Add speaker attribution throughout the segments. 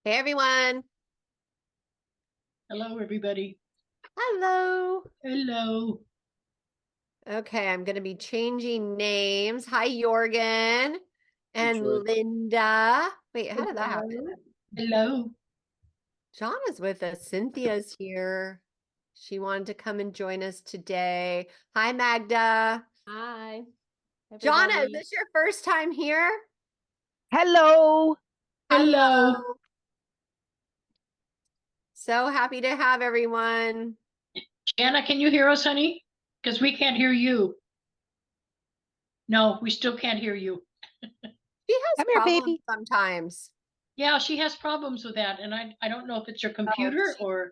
Speaker 1: Hey everyone.
Speaker 2: Hello, everybody.
Speaker 1: Hello.
Speaker 2: Hello.
Speaker 1: Okay, I'm going to be changing names. Hi, Jorgen and
Speaker 2: George.
Speaker 1: Linda. Wait, how did that happen?
Speaker 2: Hello. Hello.
Speaker 1: John is with us. Cynthia's here. She wanted to come and join us today. Hi, Magda.
Speaker 3: Hi,
Speaker 1: Jonna, is
Speaker 3: everybody.
Speaker 1: this your first time here?
Speaker 4: Hello.
Speaker 2: Hello.
Speaker 1: Hello. So happy to have everyone.
Speaker 2: Jana, can you hear us, honey? Because we can't hear you. No, we still can't hear you.
Speaker 1: She has
Speaker 4: Come here,
Speaker 1: problems
Speaker 4: baby.
Speaker 1: sometimes.
Speaker 2: Yeah, she has problems with that, and I don't know if it's your
Speaker 1: Oh,
Speaker 2: computer or...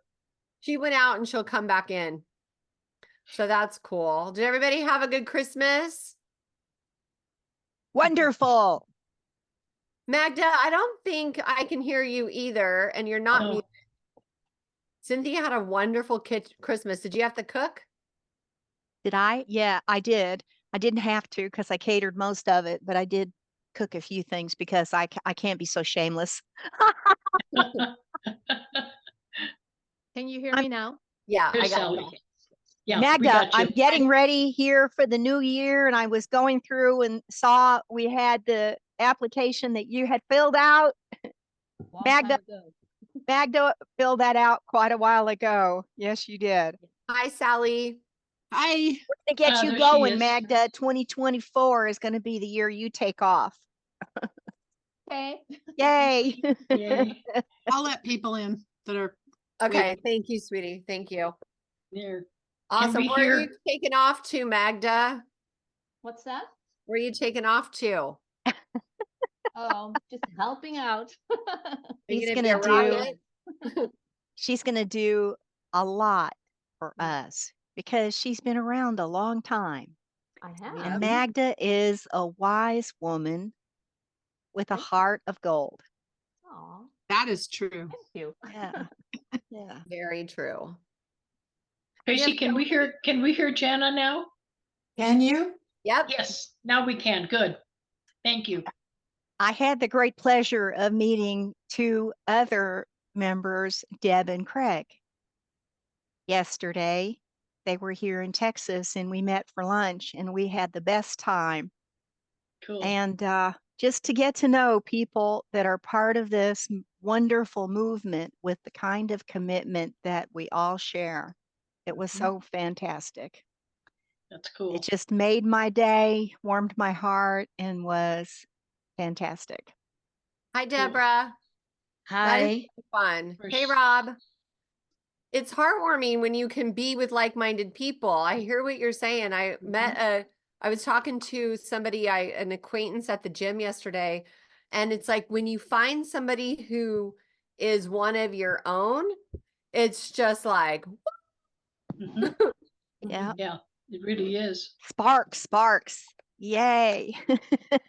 Speaker 1: She went out and she'll come back in. So that's cool. Did everybody have a good Christmas?
Speaker 4: Wonderful.
Speaker 1: Magda, I don't think I can hear you either, and you're not
Speaker 2: No.
Speaker 1: muted. Cynthia had a wonderful Christmas. Did you have to cook?
Speaker 4: Did I? Yeah, I did. I didn't have to because I catered most of it, but I did cook a few things because I can't be so shameless.
Speaker 3: Can you hear me now?
Speaker 1: Yeah,
Speaker 2: Here's
Speaker 1: I got
Speaker 2: Sally.
Speaker 1: it.
Speaker 2: Yeah, we
Speaker 4: Magda,
Speaker 2: got you.
Speaker 4: I'm getting ready here for the new year, and I was going through and saw we had the application that you had filled out.
Speaker 3: Long
Speaker 4: Magda,
Speaker 3: time ago.
Speaker 4: Magda filled that out quite a while ago. Yes, you did.
Speaker 1: Hi, Sally.
Speaker 5: Hi.
Speaker 4: To get you
Speaker 2: There she
Speaker 4: going,
Speaker 2: is.
Speaker 4: Magda, 2024 is going to be the year you take off.
Speaker 3: Okay.
Speaker 4: Yay.
Speaker 2: Yay.
Speaker 5: I'll let people in that are
Speaker 1: Okay,
Speaker 5: waiting.
Speaker 1: thank you, sweetie. Thank you.
Speaker 2: There.
Speaker 1: Awesome.
Speaker 2: we
Speaker 1: Where are you
Speaker 2: hear-
Speaker 1: taking off to, Magda?
Speaker 3: What's that?
Speaker 1: Where are you taking off to?
Speaker 3: Just helping out.
Speaker 1: Are you
Speaker 4: He's
Speaker 1: gonna be a
Speaker 4: gonna
Speaker 1: rocket?
Speaker 4: She's going to do a lot for us because she's been around a long time.
Speaker 3: I
Speaker 4: And
Speaker 3: have.
Speaker 4: Magda is a wise woman with a heart of gold.
Speaker 3: Aw,
Speaker 5: That is true.
Speaker 3: thank you.
Speaker 4: Yeah. Yeah.
Speaker 1: Very true.
Speaker 2: Tracee,
Speaker 1: Yes,
Speaker 2: can we hear Jana now?
Speaker 6: Can you?
Speaker 1: Yep.
Speaker 2: Yes, now we can. Good. Thank you.
Speaker 4: I had the great pleasure of meeting two other members, Deb and Craig, yesterday. They were here in Texas and we met for lunch and we had the best time.
Speaker 2: Cool.
Speaker 4: And just to get to know people that are part of this wonderful movement with the kind of commitment that we all share. It was so fantastic.
Speaker 2: That's cool.
Speaker 4: It just made my day, warmed my heart, and was fantastic.
Speaker 1: Hi, Deborah. That is so fun. Hey, Rob. It's heartwarming when you can be with like-minded people. I hear what you're saying. I was talking to somebody, an acquaintance at the gym yesterday, and it's like when you find somebody who is one of your own, it's just like,
Speaker 2: Mhm.
Speaker 4: Yeah.
Speaker 2: Yeah, it really is.
Speaker 4: Sparks. Yay.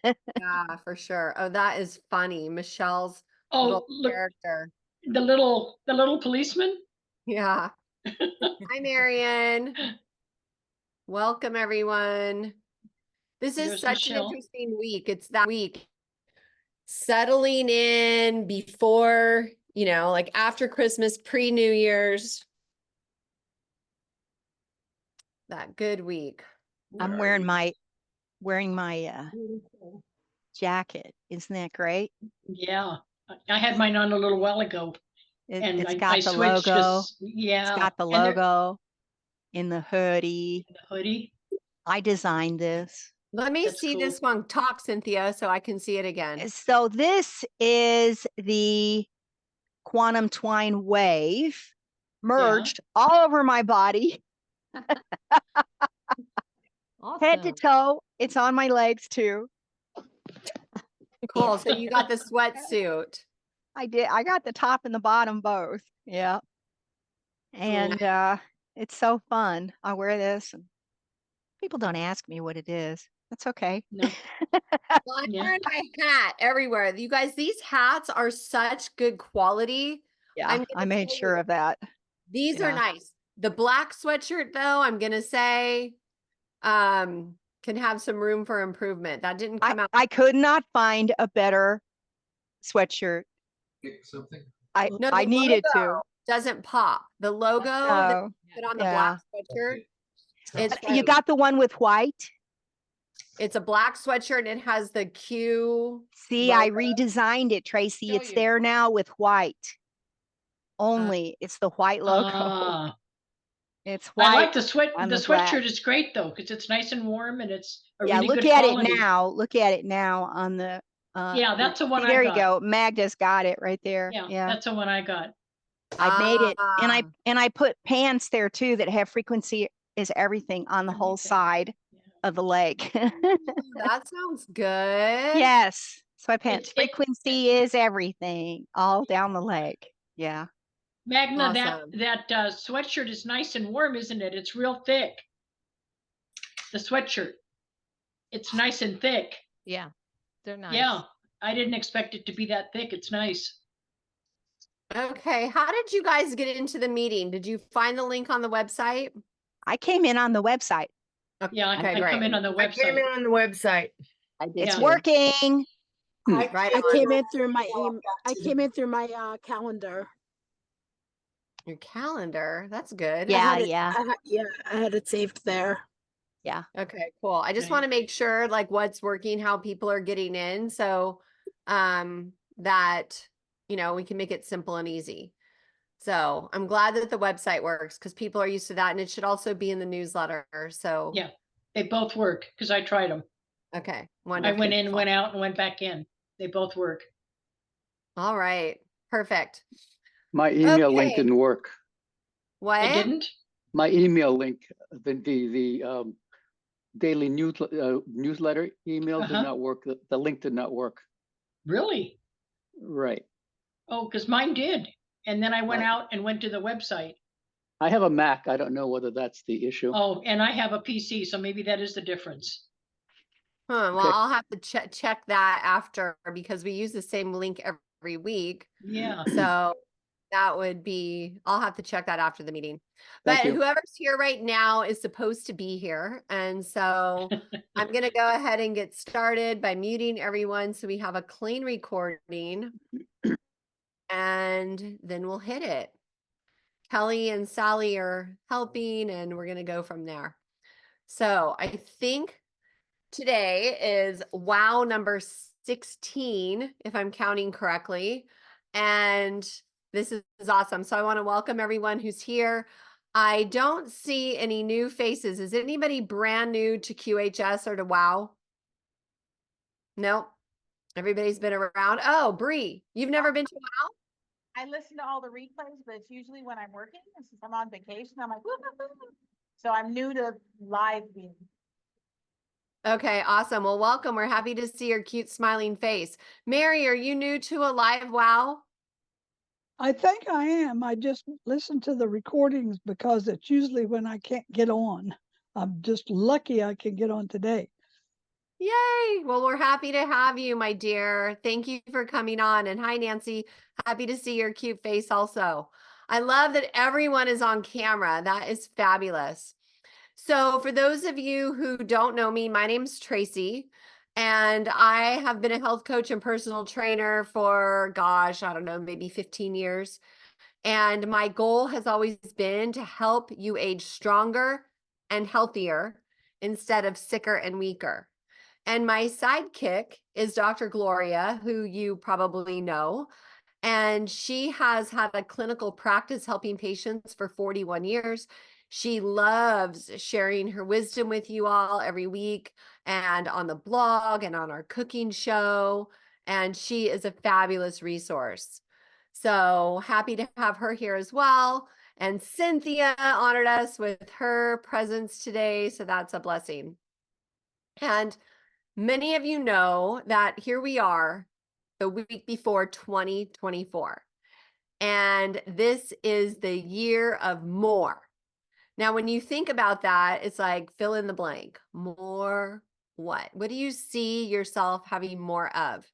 Speaker 1: yeah, for sure. Oh, that is funny. Michelle's
Speaker 2: Oh,
Speaker 1: little
Speaker 2: look,
Speaker 1: character.
Speaker 2: the little policeman.
Speaker 1: Yeah. Hi, Marion. Welcome, everyone. This is
Speaker 2: There's
Speaker 1: such an
Speaker 2: Michelle.
Speaker 1: interesting week. It's that week settling in before, like after Christmas, pre-New Year's. That good week.
Speaker 4: I'm wearing my jacket. Isn't that great?
Speaker 2: Yeah, I had mine on a little while ago, and
Speaker 4: It's
Speaker 2: I
Speaker 4: got the
Speaker 2: switched.
Speaker 4: logo.
Speaker 2: Yeah,
Speaker 4: It's got the
Speaker 2: and
Speaker 4: logo in the hoodie.
Speaker 2: the hoodie.
Speaker 4: I designed this.
Speaker 1: Let me
Speaker 2: That's
Speaker 1: see
Speaker 2: cool.
Speaker 1: this one. Talk, Cynthia, so I can see it again.
Speaker 4: So this is the quantum twine wave merged all over my body, head to
Speaker 3: Awesome.
Speaker 4: toe. It's on my legs too.
Speaker 1: Cool. So you got the sweatsuit.
Speaker 4: I did. I got the top and the bottom both. Yeah. And it's so fun. I wear this and people don't ask me what it is. That's okay.
Speaker 2: No.
Speaker 1: Well, I'm wearing my hat everywhere. You guys, these hats are such good quality.
Speaker 4: Yeah, I made sure of that.
Speaker 1: These are nice. The black sweatshirt, though, I'm gonna say, can have some room for improvement. That didn't come out.
Speaker 4: I could not find a better sweatshirt
Speaker 6: pick something?
Speaker 1: No,
Speaker 4: I
Speaker 1: the
Speaker 4: needed to.
Speaker 1: logo doesn't pop. The logo that
Speaker 4: Oh,
Speaker 1: you put on the
Speaker 4: yeah.
Speaker 1: black sweatshirt,
Speaker 6: Okay.
Speaker 1: it's
Speaker 4: You got the one with white?
Speaker 1: it's a black sweatshirt and it has the Q.
Speaker 4: See, I
Speaker 1: logo.
Speaker 4: redesigned it, Tracee.
Speaker 3: Show
Speaker 4: It's
Speaker 3: you.
Speaker 4: there now with white. Only it's the white logo.
Speaker 2: Ah,
Speaker 4: It's
Speaker 2: I
Speaker 4: white.
Speaker 2: like the
Speaker 4: on
Speaker 2: the
Speaker 4: the black.
Speaker 2: sweatshirt is great though, because it's nice and warm and it's a
Speaker 4: Yeah,
Speaker 2: really
Speaker 4: look
Speaker 2: good
Speaker 4: at
Speaker 2: quality.
Speaker 4: it now. Look at it now on the
Speaker 2: Yeah, that's the one
Speaker 4: see,
Speaker 2: I
Speaker 4: there
Speaker 2: got.
Speaker 4: you go. Magda's got it right there.
Speaker 2: Yeah,
Speaker 4: Yeah.
Speaker 2: that's the one I got.
Speaker 4: I made it
Speaker 1: Ah,
Speaker 4: and I put pants there too that have frequency is everything on the whole
Speaker 2: Everything.
Speaker 4: side of the leg.
Speaker 1: that sounds good.
Speaker 4: Yes. So my pants
Speaker 2: it-
Speaker 4: frequency is everything all down the leg. Yeah.
Speaker 2: Magna,
Speaker 1: Awesome.
Speaker 2: that sweatshirt is nice and warm, isn't it? It's real thick. The sweatshirt. It's nice and thick.
Speaker 3: Yeah, they're nice.
Speaker 2: Yeah, I didn't expect it to be that thick. It's nice.
Speaker 1: Okay, how did you guys get into the meeting? Did you find the link on the website?
Speaker 4: I came in on the website.
Speaker 2: Yeah, I
Speaker 1: Okay,
Speaker 2: come
Speaker 1: great.
Speaker 2: in on the
Speaker 7: I came in
Speaker 2: website.
Speaker 7: on the website.
Speaker 1: I did
Speaker 4: It's
Speaker 2: Yeah.
Speaker 4: working.
Speaker 1: Right
Speaker 8: I
Speaker 1: on.
Speaker 8: came in through my I came in through my calendar.
Speaker 1: Your calendar. That's good.
Speaker 4: Yeah,
Speaker 8: I had it saved there.
Speaker 1: Okay, cool. I just
Speaker 2: Okay.
Speaker 1: want to make sure like what's working, how people are getting in. So that, we can make it simple and easy. So I'm glad that the website works because people are used to that. And it should also be in the newsletter. So
Speaker 2: Yeah, they both work because I tried them.
Speaker 1: okay,
Speaker 2: I
Speaker 1: wonderful.
Speaker 2: went in, went out, and went back in. They both work.
Speaker 1: All right, perfect.
Speaker 9: My email link
Speaker 1: Okay.
Speaker 9: didn't work.
Speaker 1: What?
Speaker 2: They didn't?
Speaker 9: My email link, the daily newsletter email did
Speaker 2: Uh-huh.
Speaker 9: not work. The link did not work.
Speaker 2: Really?
Speaker 9: Right.
Speaker 2: Oh, because mine did. And then I went
Speaker 9: Right.
Speaker 2: out and went to the website.
Speaker 9: I have a Mac. I don't know whether that's the issue.
Speaker 2: Oh, and I have a PC, so maybe that is the difference.
Speaker 1: Well,
Speaker 9: Okay.
Speaker 1: I'll have to check that after because we use the same link every week.
Speaker 2: Yeah.
Speaker 1: So that would be, I'll have to check that after the meeting.
Speaker 9: Thank
Speaker 1: But
Speaker 9: you.
Speaker 1: whoever's here right now is supposed to be here. And so I'm going to go ahead and get started by muting everyone so we have a clean recording. And then we'll hit it. Kelly and Sally are helping and we're going to go from there. So I think today is WoW number 16, if I'm counting correctly. And this is awesome. So I want to welcome everyone who's here. I don't see any new faces. Is anybody brand new to QHS or to WoW? No, everybody's been around. Oh, Bree, you've never been to WoW?
Speaker 10: I listen to all the replays, but it's usually when I'm working. And since I'm on vacation, I'm like, woo, woo, woo. So I'm new to live being.
Speaker 1: Okay, awesome. Well, welcome. We're happy to see your cute smiling face. Mary, are you new to a live WoW?
Speaker 11: I think I am. I just listen to the recordings because it's usually when I can't get on. I'm just lucky I can get on today.
Speaker 1: Yay. Well, we're happy to have you, my dear. Thank you for coming on. And hi, Nancy. Happy to see your cute face also. I love that everyone is on camera. That is fabulous. So for those of you who don't know me, my name's Tracee, and I have been a health coach and personal trainer for, gosh, I don't know, maybe 15 years. And my goal has always been to help you age stronger and healthier instead of sicker and weaker. And my sidekick is Dr. Gloria, who you probably know. And she has had a clinical practice helping patients for 41 years. She loves sharing her wisdom with you all every week and on the blog and on our cooking show. And she is a fabulous resource. So happy to have her here as well. And Cynthia honored us with her presence today. So that's a blessing. And many of you know that here we are the week before 2024. And this is the year of more. Now, when you think about that, it's like fill in the blank. More what? What do you see yourself having more of?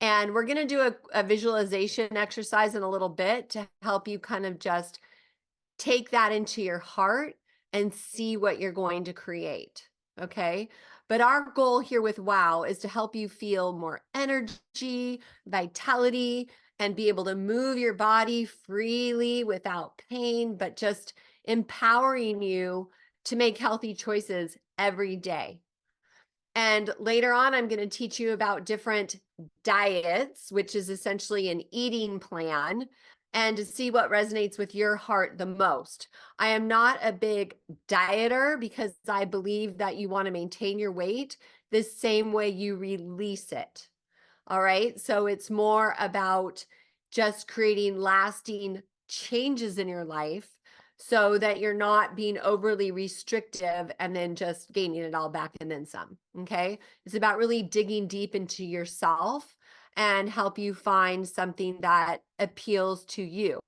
Speaker 1: And we're going to do a visualization exercise in a little bit to help you kind of just take that into your heart and see what you're going to create. Okay. But our goal here with WoW is to help you feel more energy, vitality, and be able to move your body freely without pain, but just empowering you to make healthy choices every day. And later on, I'm going to teach you about different diets, which is essentially an eating plan, and to see what resonates with your heart the most. I am not a big dieter because I believe that you want to maintain your weight the same way you release it. All right. So it's more about just creating lasting changes in your life so that you're not being overly restrictive and then just gaining it all back and then some. Okay. It's about really digging deep into yourself and help you find something that appeals to you.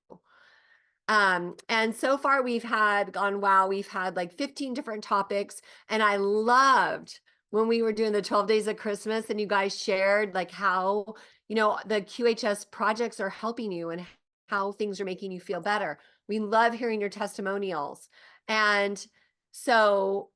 Speaker 1: And so far we've had on WoW, we've had like 15 different topics, and I loved when we were doing the 12 days of Christmas and you guys shared like how, you know, the QHS projects are helping you and how things are making you feel better. We love hearing your testimonials. And so,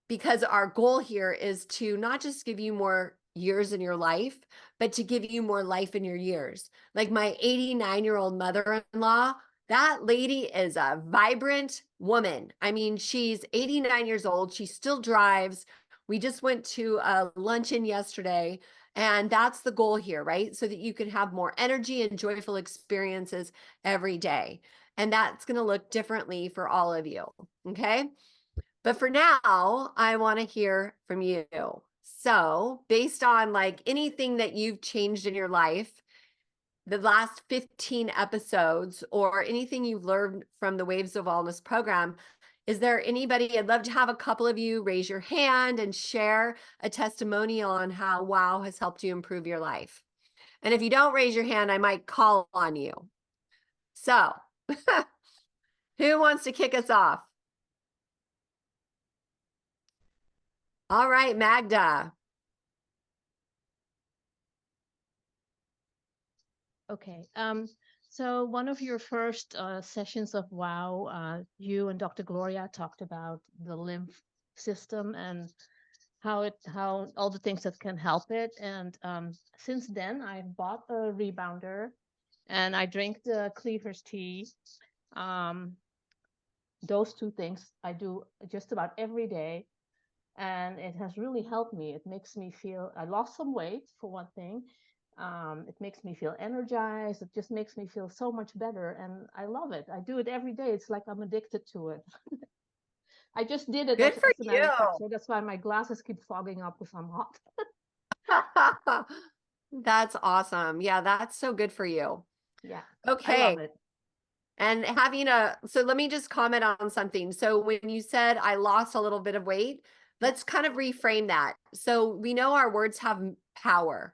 Speaker 1: because our goal here is to not just give you more years in your life, but to give you more life in your years. Like my 89-year-old mother-in-law, that lady is a vibrant woman. I mean, she's 89 years old. She still drives. We just went to a luncheon yesterday, and that's the goal here, right? So that you can have more energy and joyful experiences every day. And that's going to look differently for all of you. Okay. But for now, I want to hear from you. So based on like anything that you've changed in your life, the last 15 episodes, or anything you've learned from the Waves of Wellness program, is there anybody? I'd love to have a couple of you raise your hand and share a testimonial on how WoW has helped you improve your life. And if you don't raise your hand, I might call on you. So who wants to kick us off? All right, Magda.
Speaker 3: Okay. So one of your first sessions of WoW, you and Dr. Gloria talked about the lymph system and how all the things that can help it. And since then, I've bought a rebounder, and I drink the Cleaver's tea. Those two things I do just about every day, and it has really helped me. It makes me feel, I lost some weight for one thing. It makes me feel energized. It just makes me feel so much better, and I love it. I do it every day. It's like I'm addicted to it. I just did it.
Speaker 1: Good for
Speaker 3: as a matter of fact,
Speaker 1: you.
Speaker 3: so that's why my glasses keep fogging up because I'm hot.
Speaker 1: That's awesome. Yeah, that's so good for you.
Speaker 3: Yeah.
Speaker 1: Okay.
Speaker 3: I love it.
Speaker 1: And so let me just comment on something. So when you said I lost a little bit of weight, let's kind of reframe that. So we know our words have power.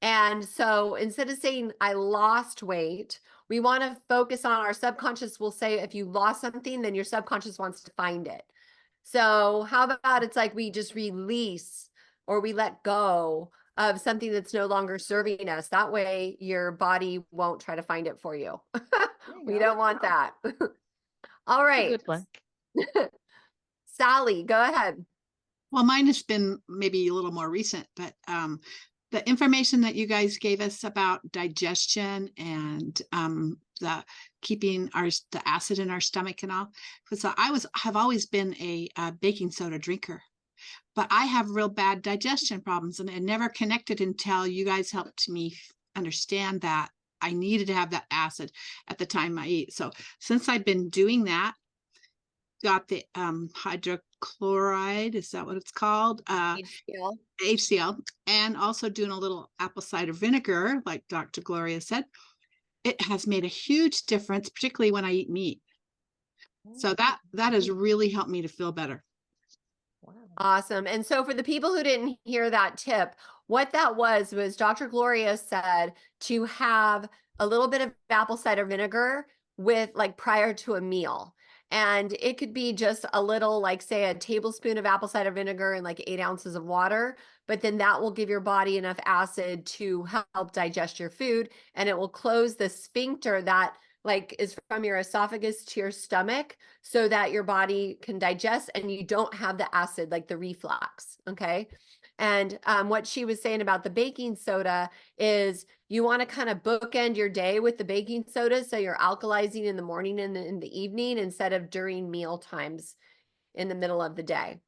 Speaker 1: And so instead of saying I lost weight, we want to focus on our subconscious. Will say if you lost something, then your subconscious wants to find it. So how about it's like we just release or we let go of something that's no longer serving us. That way your body won't try to find it for you. We don't want that. All right.
Speaker 3: Good one.
Speaker 1: Sally, go ahead.
Speaker 5: Well, mine has been maybe a little more recent, but the information that you guys gave us about digestion and the keeping the acid in our stomach and all. So have always been a baking soda drinker, but I have real bad digestion problems, and it never connected until you guys helped me understand that I needed to have that acid at the time I eat. So since I've been doing that, got the hydrochloride, is that what it's called? HCl, and also doing a little apple cider vinegar, like Dr. Gloria said. It has made a huge difference, particularly when I eat meat. So that has really helped me to feel better.
Speaker 3: Wow.
Speaker 1: Awesome. And so for the people who didn't hear that tip, what that was Dr. Gloria said to have a little bit of apple cider vinegar with like prior to a meal. And it could be just a little, like say a tablespoon of apple cider vinegar and like 8 ounces of water, but then that will give your body enough acid to help digest your food. And it will close the sphincter that like is from your esophagus to your stomach so that your body can digest and you don't have the acid, like the reflux. Okay. And what she was saying about the baking soda is you want to kind of bookend your day with the baking soda. So you're alkalizing in the morning and in the evening instead of during meal times in the middle of the day.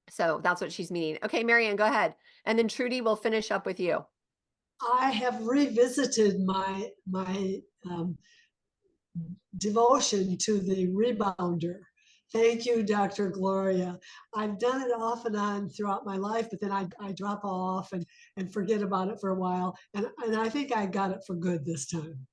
Speaker 1: So that's what she's meaning. Okay, Marianne, go ahead. And then Trudy will finish up with you.
Speaker 6: I have revisited my devotion to the rebounder. Thank you, Dr. Gloria. I've done it off and on throughout my life, but then I drop off and forget about it for a while. And I think I got it for good this time.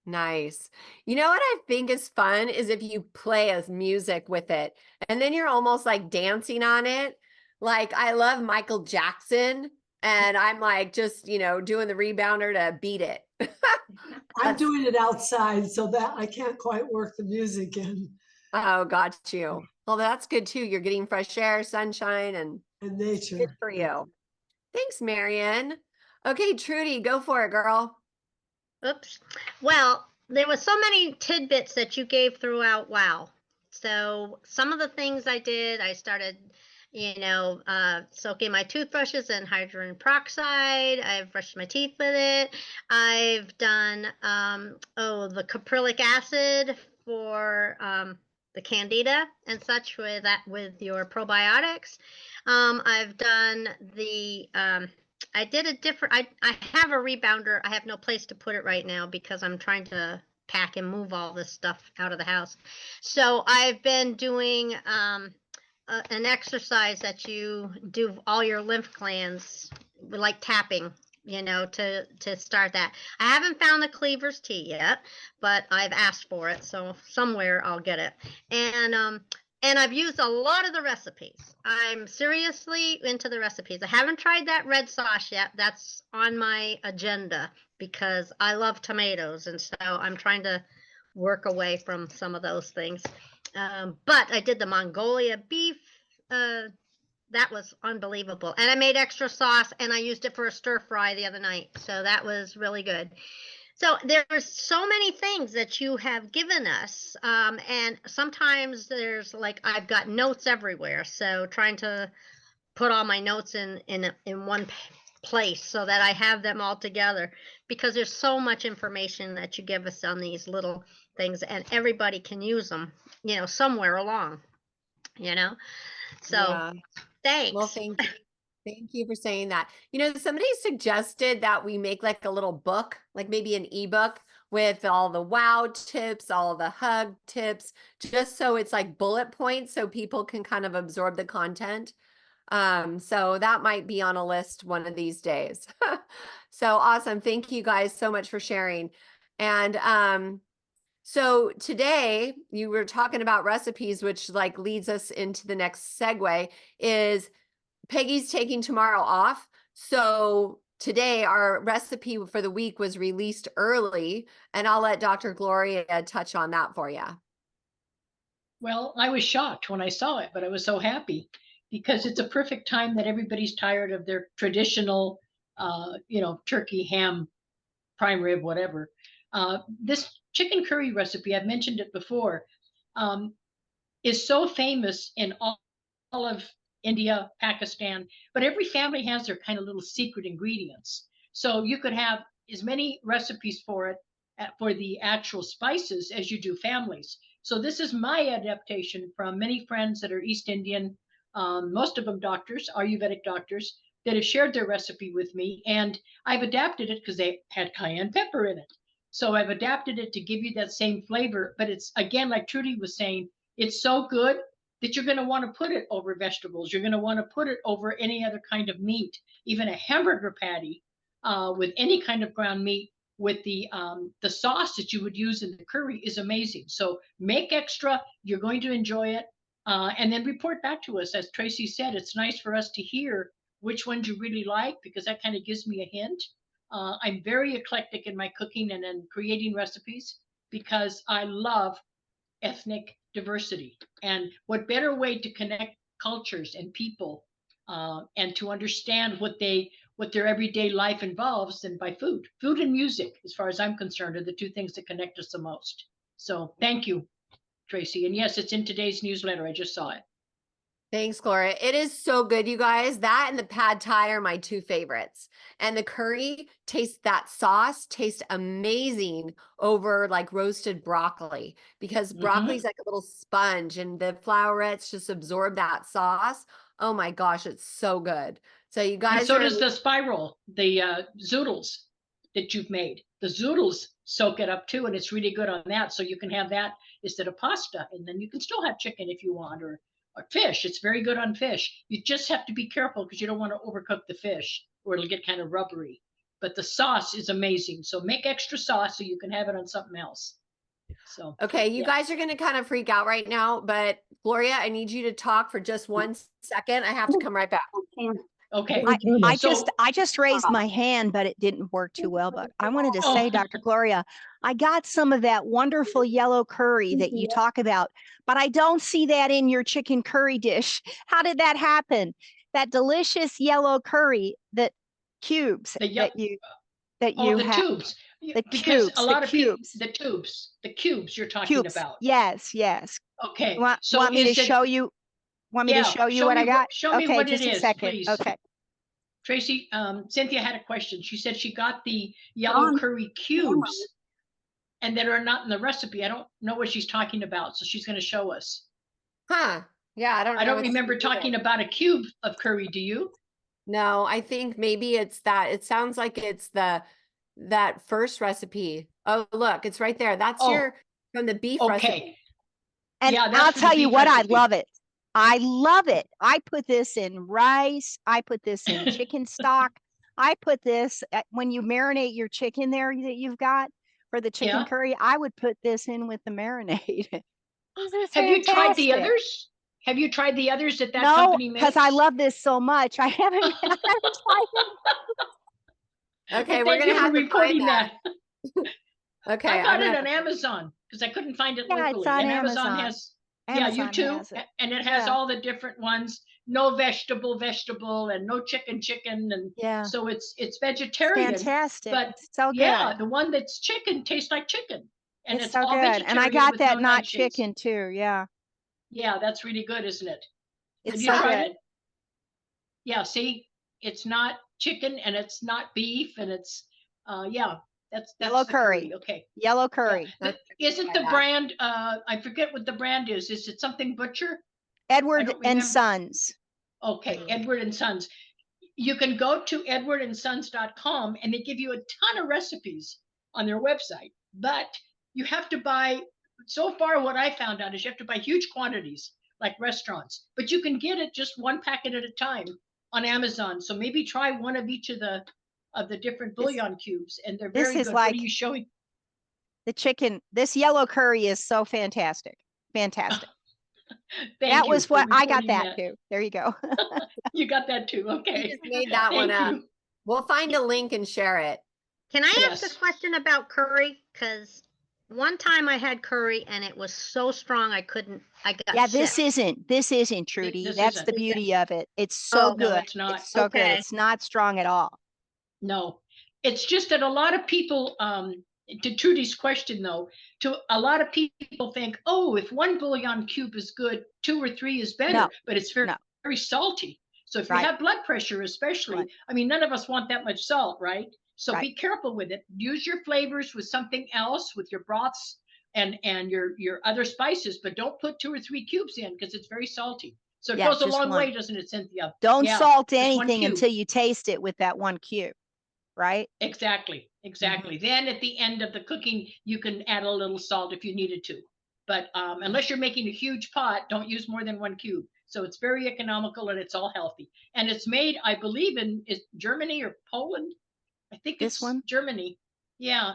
Speaker 1: Nice. You know what I think is fun is if you play as music with it and then you're almost like dancing on it. Like I love Michael Jackson and I'm like just, you know, doing the rebounder to beat it.
Speaker 6: I'm doing it outside so that I can't quite work the music in.
Speaker 1: Oh, got you. Well, that's good too. You're getting fresh air, sunshine, and
Speaker 6: nature.
Speaker 1: Good for you. Thanks, Marianne. Okay, Trudy, go for it, girl.
Speaker 7: Oops. Well, there were so many tidbits that you gave throughout WoW. So some of the things I did, I started, soaking my toothbrushes in hydrogen peroxide. I've brushed my teeth with it. I've done, the caprylic acid for the candida and such with your probiotics. I've done the I did a different, I have a rebounder. I have no place to put it right now because I'm trying to pack and move all this stuff out of the house. So I've been doing an exercise that you do all your lymph glands, like tapping, to start that. I haven't found the Cleaver's tea yet, but I've asked for it. So somewhere I'll get it. And I've used a lot of the recipes. I'm seriously into the recipes. I haven't tried that red sauce yet. That's on my agenda because I love tomatoes. And so I'm trying to work away from some of those things. But I did the Mongolia beef. That was unbelievable. And I made extra sauce and I used it for a stir fry the other night. So that was really good. So there's so many things that you have given us. And sometimes there's I've got notes everywhere. So trying to put all my notes in one place so that I have them all together because there's so much information that you give us on these little things and everybody can use them, somewhere along, So yeah. Thanks.
Speaker 1: Well, thank you. Thank you for saying that. Somebody suggested that we make like a little book, like maybe an ebook with all the WoW tips, all the hug tips, just so it's like bullet points so people can kind of absorb the content. So that might be on a list one of these days. So awesome. Thank you guys so much for sharing. And so today you were talking about recipes, which leads us into the next segue is Peggy's taking tomorrow off. So today our recipe for the week was released early and I'll let Dr. Gloria touch on that for you.
Speaker 2: Well, I was shocked when I saw it, but I was so happy because it's a perfect time that everybody's tired of their traditional, turkey, ham, prime rib, whatever. This chicken curry recipe, I've mentioned it before, is so famous in all of India, Pakistan, but every family has their kind of little secret ingredients. So you could have as many recipes for it, for the actual spices as you do families. So this is my adaptation from many friends that are East Indian, most of them doctors, Ayurvedic doctors, that have shared their recipe with me. And I've adapted it because they had cayenne pepper in it. So I've adapted it to give you that same flavor. But it's, again, like Trudy was saying, it's so good that you're going to want to put it over vegetables. You're going to want to put it over any other kind of meat, even a hamburger patty with any kind of ground meat with the sauce that you would use in the curry is amazing. So make extra. You're going to enjoy it. And then report back to us. As Tracee said, it's nice for us to hear which ones you really like because that kind of gives me a hint. I'm very eclectic in my cooking and in creating recipes because I love ethnic diversity. And what better way to connect cultures and people and to understand what their everyday life involves than by food. Food and music, as far as I'm concerned, are the two things that connect us the most. So thank you, Tracee. And yes, it's in today's newsletter. I just saw it.
Speaker 1: Thanks, Gloria. It is so good, you guys. That and the pad thai are my two favorites. And the curry that sauce tastes amazing over like roasted broccoli because broccoli's like a little sponge and the flowerets just absorb that sauce. Oh my gosh, it's so good. So you guys
Speaker 2: and so does the spiral, the zoodles that you've made. The zoodles soak it up too, and it's really good on that. So you can have that instead of pasta, and then you can still have chicken if you want, or fish. It's very good on fish. You just have to be careful because you don't want to overcook the fish or it'll get kind of rubbery. But the sauce is amazing. So make extra sauce so you can have it on something else. So
Speaker 1: okay, you guys are going to kind of freak out right now, but Gloria, I need you to talk for just 1 second. I have to come right back.
Speaker 2: Okay.
Speaker 4: I just raised my hand, but it didn't work too well. But I wanted to say, Dr. Gloria, I got some of that wonderful yellow curry that you talk about, but I don't see that in your chicken curry dish. How did that happen? That delicious yellow curry, that cubes that you have.
Speaker 2: Tubes.
Speaker 4: The
Speaker 2: because
Speaker 4: cubes,
Speaker 2: a lot
Speaker 4: the
Speaker 2: of
Speaker 4: cubes.
Speaker 2: people, the cubes you're talking about.
Speaker 4: Yes.
Speaker 2: Okay.
Speaker 4: Want me to show you? Want me to show you what I got?
Speaker 2: Show me what it is,
Speaker 4: second.
Speaker 2: please.
Speaker 4: Okay.
Speaker 2: Tracee, Cynthia had a question. She said she got the yellow curry cubes and that are not in the recipe. I don't know what she's talking about, so she's going to show us.
Speaker 1: Huh. Yeah,
Speaker 2: I don't remember talking about a cube of curry, do you?
Speaker 1: No, I think maybe it's that. It sounds like it's that first recipe. Oh, look, it's right there. That's from the beef recipe.
Speaker 4: And yeah, I'll tell you what, I love it. I love it. I put this in rice. I put this in chicken stock. I put this when you marinate your chicken there that you've got for the chicken curry. I would put this in with the marinade.
Speaker 2: Have you tried the others? Have you tried the others that company makes?
Speaker 4: No, because I love this so much. I haven't tried
Speaker 1: it. Okay, we're gonna have to find that. Okay,
Speaker 2: I got it on Amazon because I couldn't find it locally.
Speaker 4: It's on
Speaker 2: and
Speaker 4: Amazon
Speaker 2: has. You too. And it has all the different ones. No vegetable, and no chicken, and so it's vegetarian.
Speaker 4: Fantastic.
Speaker 2: But
Speaker 4: it's so good.
Speaker 2: The one that's chicken tastes like chicken, and it's
Speaker 4: so
Speaker 2: all
Speaker 4: good. And I got that not chicken too. Yeah,
Speaker 2: that's really good, isn't it?
Speaker 4: It's so good.
Speaker 2: It? Yeah, see, it's not chicken and it's not beef, and it's that's
Speaker 4: yellow curry.
Speaker 2: Okay.
Speaker 4: Yellow curry.
Speaker 2: Yeah. Isn't the brand, I forget what the brand is. Is it something Butcher?
Speaker 4: Edward and Sons.
Speaker 2: Okay, Edward and Sons. You can go to edwardandsons.com and they give you a ton of recipes on their website, but you have to buy, so far what I found out is you have to buy huge quantities like restaurants, but you can get it just one packet at a time on Amazon. So maybe try one of each of the different bouillon cubes, and they're very good. What are you showing?
Speaker 4: The chicken. This yellow curry is so fantastic. That was what I got that too. There you go.
Speaker 2: You got that too. Okay.
Speaker 1: You just made that one up. We'll find a link and share it.
Speaker 7: Can I ask a question about curry? Because one time I had curry and it was so strong I got sick.
Speaker 4: This isn't Trudy. That's the beauty of it. It's so good.
Speaker 2: No, it's not.
Speaker 4: It's so good. It's not strong at all.
Speaker 2: No, it's just that a lot of people, to Trudy's question though, a lot of people think, oh, if one bouillon cube is good, 2 or 3 is better, but it's very salty. So if you have blood pressure, especially, I mean, none of us want that much salt, right? So be careful with it. Use your flavors with something else, with your broths and your other spices, but don't put 2 or 3 cubes in because it's very salty. So it goes a long way, doesn't it, Cynthia?
Speaker 4: Don't salt anything until you taste it with that 1 cube, right?
Speaker 2: Exactly. Then at the end of the cooking, you can add a little salt if you needed to. But unless you're making a huge pot, don't use more than 1 cube. So it's very economical and it's all healthy. And it's made, I believe, in Germany or Poland. I think it's Germany. Yeah.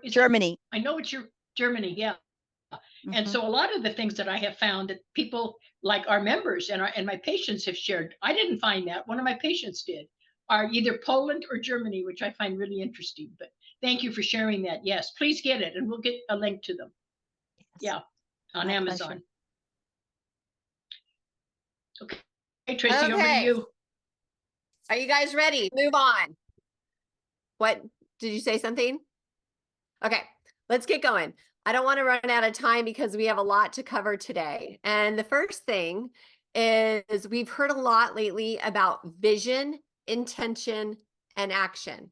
Speaker 4: Germany.
Speaker 2: I know it's Germany. Yeah. And so a lot of the things that I have found that people like our members and my patients have shared, I didn't find that. One of my patients did, are either Poland or Germany, which I find really interesting. But thank you for sharing that. Yes, please get it. And we'll get a link to them. Yes. Yeah. On Amazon.
Speaker 4: Pleasure.
Speaker 2: Okay. Hey, Tracee, over to you.
Speaker 1: Are you guys ready? Move on. What? Did you say something? Okay, let's get going. I don't want to run out of time because we have a lot to cover today. And the first thing is we've heard a lot lately about vision, intention, and action.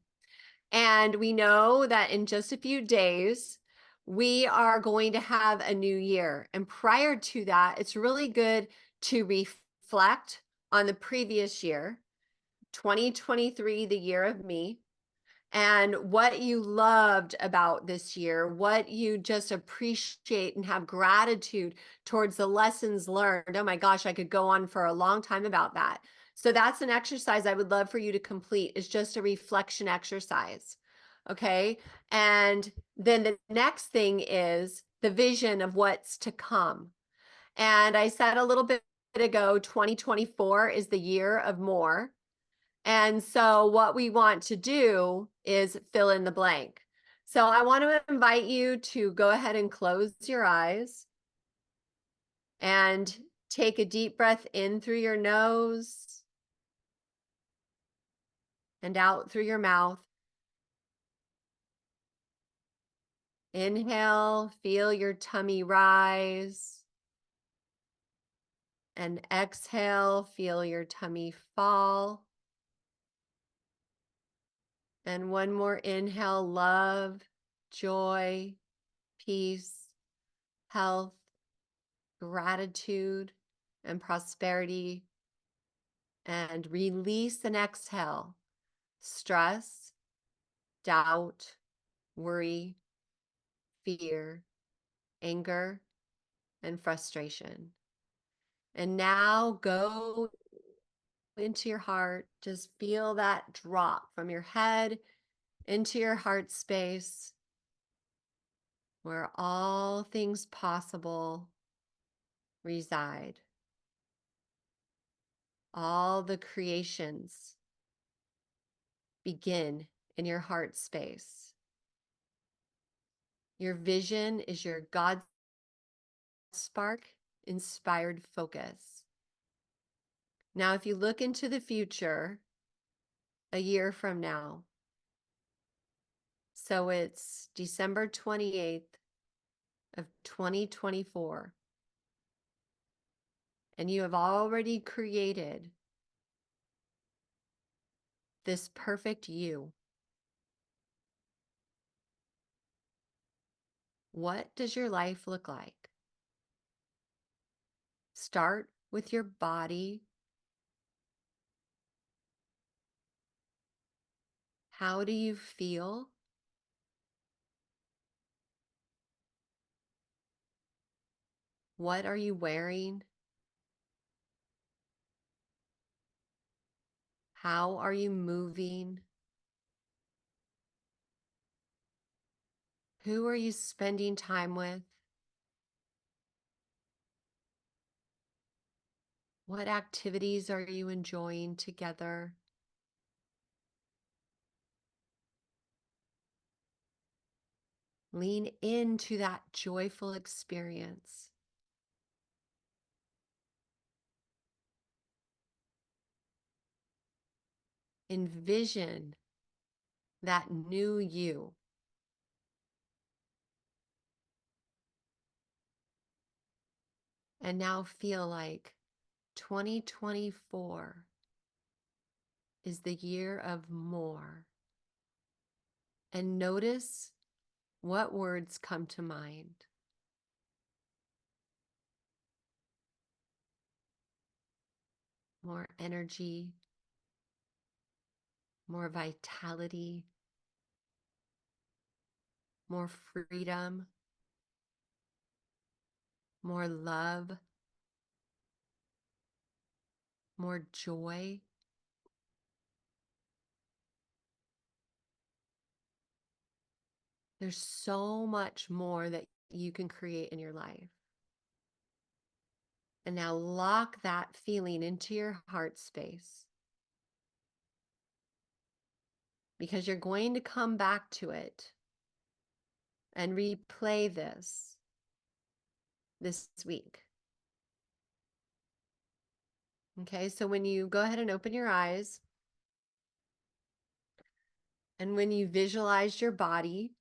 Speaker 1: And we know that in just a few days, we are going to have a new year. And prior to that, it's really good to reflect on the previous year, 2023, the year of me, and what you loved about this year, what you just appreciate and have gratitude towards the lessons learned. Oh my gosh, I could go on for a long time about that. So that's an exercise I would love for you to complete, is just a reflection exercise. Okay. And then the next thing is the vision of what's to come. And I said a little bit ago, 2024 is the year of more. And so what we want to do is fill in the blank. So I want to invite you to go ahead and close your eyes and take a deep breath in through your nose and out through your mouth. Inhale, feel your tummy rise. And exhale, feel your tummy fall. And one more inhale, love, joy, peace, health, gratitude, and prosperity. And release and exhale, stress, doubt, worry, fear, anger, and frustration. And now go into your heart. Just feel that drop from your head into your heart space, where all things possible reside. All the creations begin in your heart space. Your vision is your God spark inspired focus. Now, if you look into the future, a year from now, so it's December 28th of 2024, and you have already created this perfect you. What does your life look like? Start with your body. How do you feel? What are you wearing? How are you moving? Who are you spending time with? What activities are you enjoying together? Lean into that joyful experience. Envision that new you. And now feel like 2024 is the year of more. And notice what words come to mind. More energy, more vitality, more freedom, more love, more joy. There's so much more that you can create in your life. And now lock that feeling into your heart space, because you're going to come back to it and replay this week. Okay, so when you go ahead and open your eyes, and when you visualize your body,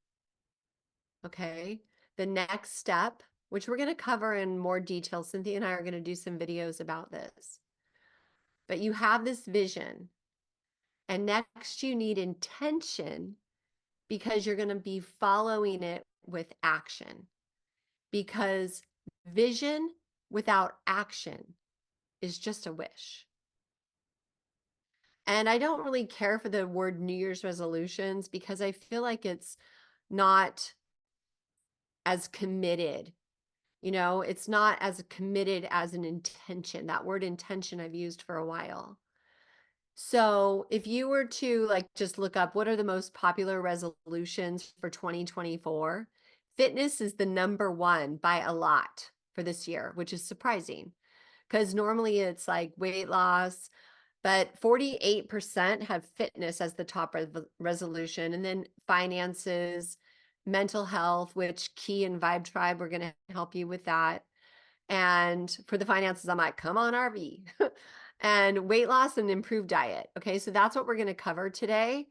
Speaker 1: okay, the next step which we're going to cover in more detail. Cynthia and I are going to do some videos about this. But you have this vision, and next you need intention, because you're going to be following it with action. Because vision without action is just a wish. And I don't really care for the word New Year's resolutions, because I feel like it's not as committed. You know, it's not as committed as an intention. That word intention I've used for a while. So if you were to like just look up what are the most popular resolutions for 2024, fitness is the #1 by a lot for this year, which is surprising, because normally it's like weight loss, but 48% have fitness as the top resolution, and then finances, mental health, which Key and Vibe Tribe, we're going to help you with that. And for the finances, I'm like, come on, RV. And weight loss and improved diet. Okay, so that's what we're going to cover today.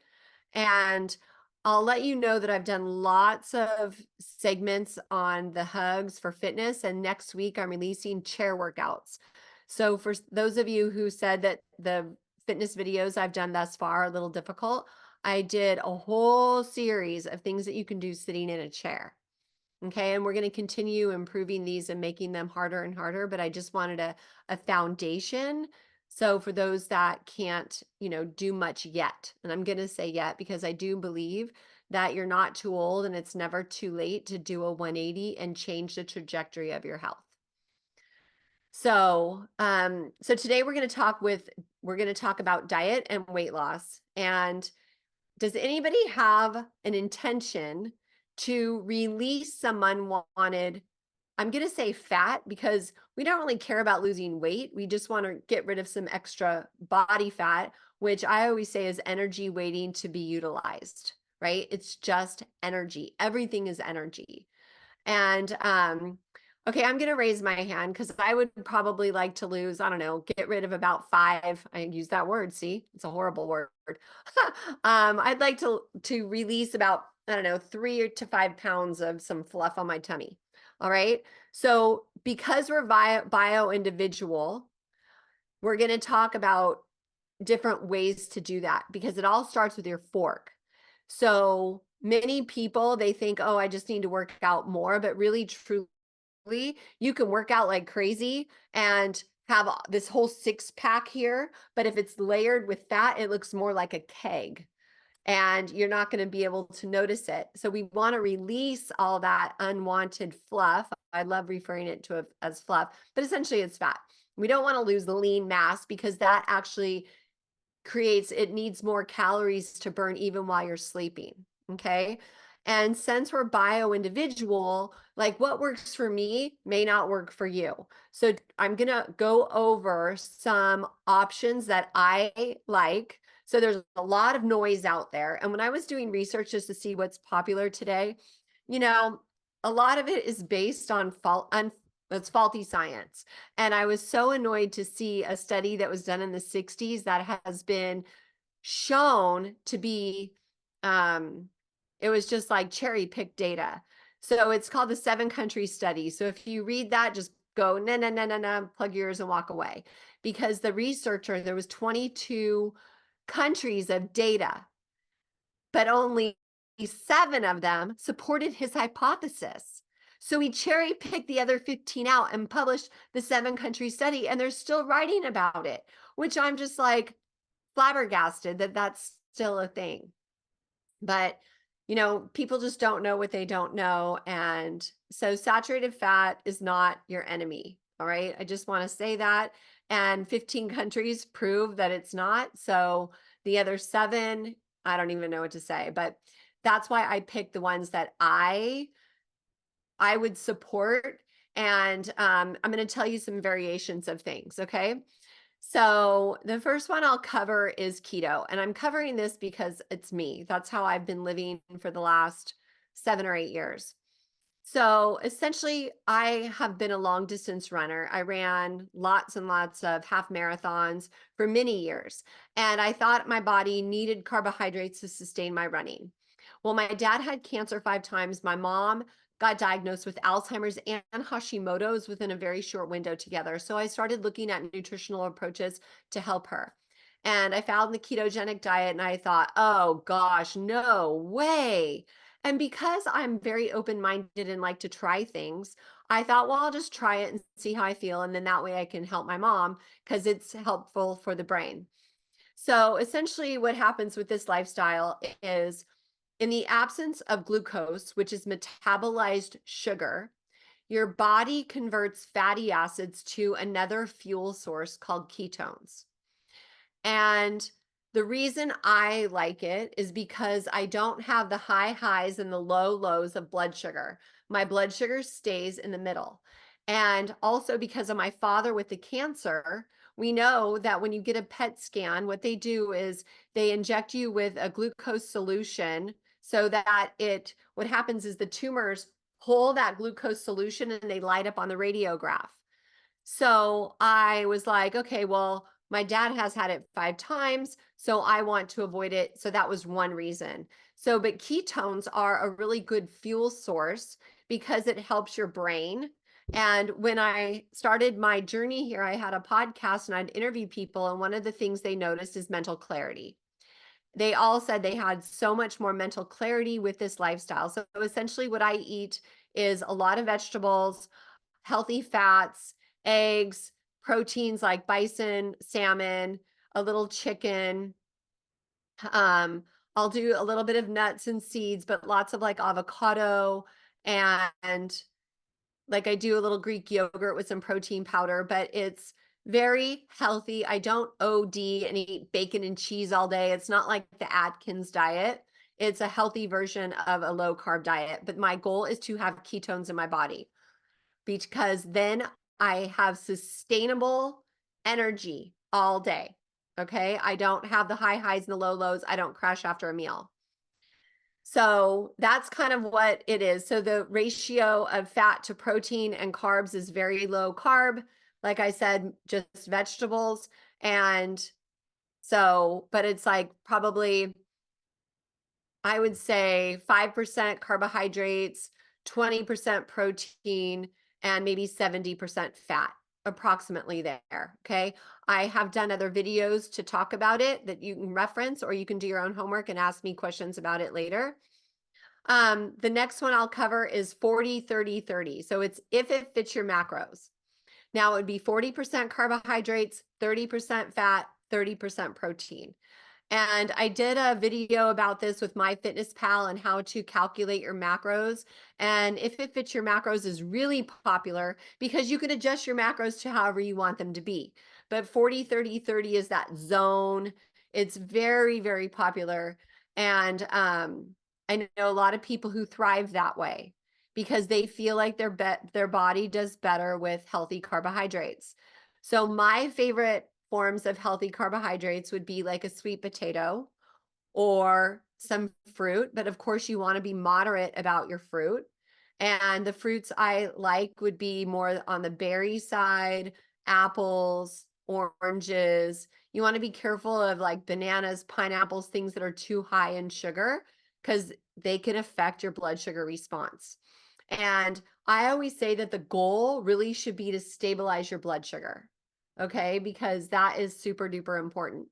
Speaker 1: And I'll let you know that I've done lots of segments on the hugs for fitness, and next week I'm releasing chair workouts. So for those of you who said that the fitness videos I've done thus far are a little difficult, I did a whole series of things that you can do sitting in a chair. Okay, and we're going to continue improving these and making them harder and harder, but I just wanted a foundation. So for those that can't, you know, do much yet, and I'm going to say yet because I do believe that you're not too old and it's never too late to do a 180 and change the trajectory of your health. So, so today we're going to talk about diet and weight loss. And does anybody have an intention to release some unwanted, I'm going to say fat, because we don't really care about losing weight. We just want to get rid of some extra body fat, which I always say is energy waiting to be utilized, right? It's just energy. Everything is energy. And, okay, I'm going to raise my hand because I would probably like to lose, I don't know, get rid of about 5. I use that word. See, it's a horrible word. I'd like to release about, I don't know, 3 to 5 pounds of some fluff on my tummy. All right. So because we're bio individual, we're going to talk about different ways to do that, because it all starts with your fork. So many people, they think, oh, I just need to work out more, but really, truly, you can work out like crazy and have this whole 6-pack here, but if it's layered with fat, it looks more like a keg and you're not going to be able to notice it. So we want to release all that unwanted fluff. I love referring it to as fluff, but essentially it's fat. We don't want to lose the lean mass, because that actually it needs more calories to burn even while you're sleeping. Okay. And since we're bio individual, like what works for me may not work for you. So I'm going to go over some options that I like. So there's a lot of noise out there. And when I was doing research just to see what's popular today, you know, a lot of it is based on it's faulty science. And I was so annoyed to see a study that was done in the 60s that has been shown to be, it was just like cherry picked data. So it's called the 7-country study. So if you read that, just go, no, plug your ears and walk away. Because the researcher, there was 22 countries of data, but only 7 of them supported his hypothesis. So he cherry picked the other 15 out and published the 7-country study, and they're still writing about it, which I'm just like flabbergasted that that's still a thing. But, you know, people just don't know what they don't know. And so saturated fat is not your enemy. All right. I just want to say that. And 15 countries prove that it's not. So the other 7, I don't even know what to say, but that's why I picked the ones that I would support. And I'm going to tell you some variations of things. Okay. So the first one I'll cover is keto. And I'm covering this because it's me. That's how I've been living for the last 7 or 8 years. So essentially, I have been a long distance runner. I ran lots and lots of half marathons for many years. And I thought my body needed carbohydrates to sustain my running. Well, my dad had cancer 5 times. My mom got diagnosed with Alzheimer's and Hashimoto's within a very short window together. So I started looking at nutritional approaches to help her. And I found the ketogenic diet and I thought, oh gosh, no way. And because I'm very open-minded and like to try things, I thought, well, I'll just try it and see how I feel. And then that way I can help my mom because it's helpful for the brain. So essentially what happens with this lifestyle is in the absence of glucose, which is metabolized sugar, your body converts fatty acids to another fuel source called ketones. And the reason I like it is because I don't have the high highs and the low lows of blood sugar. My blood sugar stays in the middle. And also because of my father with the cancer, we know that when you get a PET scan, what they do is they inject you with a glucose solution so that what happens is the tumors pull that glucose solution and they light up on the radiograph. So I was like, okay, well, my dad has had it 5 times, so I want to avoid it. So that was one reason. So, but ketones are a really good fuel source because it helps your brain. And when I started my journey here, I had a podcast and I'd interview people. And one of the things they noticed is mental clarity. They all said they had so much more mental clarity with this lifestyle. So essentially what I eat is a lot of vegetables, healthy fats, eggs, proteins like bison, salmon, a little chicken. I'll do a little bit of nuts and seeds, but lots of like avocado and like I do a little Greek yogurt with some protein powder, but it's very healthy. I don't OD and eat bacon and cheese all day. It's not like the Atkins diet. It's a healthy version of a low carb diet, but my goal is to have ketones in my body because then I have sustainable energy all day. Okay. I don't have the high highs and the low lows. I don't crash after a meal. So that's kind of what it is. So the ratio of fat to protein and carbs is very low carb. Like I said, just vegetables. And so, but it's like probably, I would say 5% carbohydrates, 20% protein, and maybe 70% fat, approximately there. Okay. I have done other videos to talk about it that you can reference, or you can do your own homework and ask me questions about it later. The next one I'll cover is 40, 30, 30. So it's if it fits your macros. Now it would be 40% carbohydrates, 30% fat, 30% protein. And I did a video about this with MyFitnessPal and how to calculate your macros. And if it fits your macros is really popular because you can adjust your macros to however you want them to be. But 40, 30, 30 is that zone. It's very, very popular. And I know a lot of people who thrive that way because they feel like their body does better with healthy carbohydrates. So my favorite forms of healthy carbohydrates would be like a sweet potato or some fruit. But of course, you want to be moderate about your fruit. And the fruits I like would be more on the berry side, apples, oranges. You want to be careful of like bananas, pineapples, things that are too high in sugar because they can affect your blood sugar response. And I always say that the goal really should be to stabilize your blood sugar. Okay, because that is super duper important.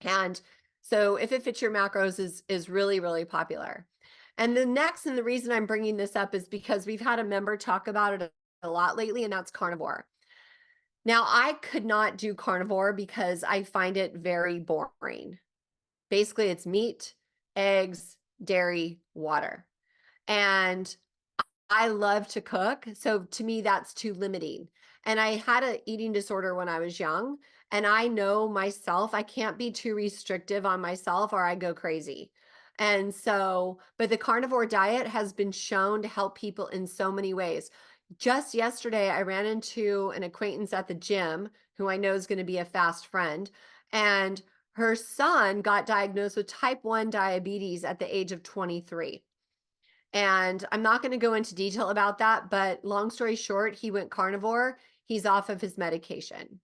Speaker 1: And so if it fits your macros is really, really popular. And the next, and the reason I'm bringing this up is because we've had a member talk about it a lot lately, and that's carnivore. Now, I could not do carnivore because I find it very boring. Basically, it's meat, eggs, dairy, water. And I love to cook. So to me, that's too limiting. And I had an eating disorder when I was young. And I know myself, I can't be too restrictive on myself or I go crazy. And so, but the carnivore diet has been shown to help people in so many ways. Just yesterday, I ran into an acquaintance at the gym who I know is going to be a fast friend. And her son got diagnosed with type 1 diabetes at the age of 23. And I'm not going to go into detail about that, but long story short, he went carnivore. He's off of his medication.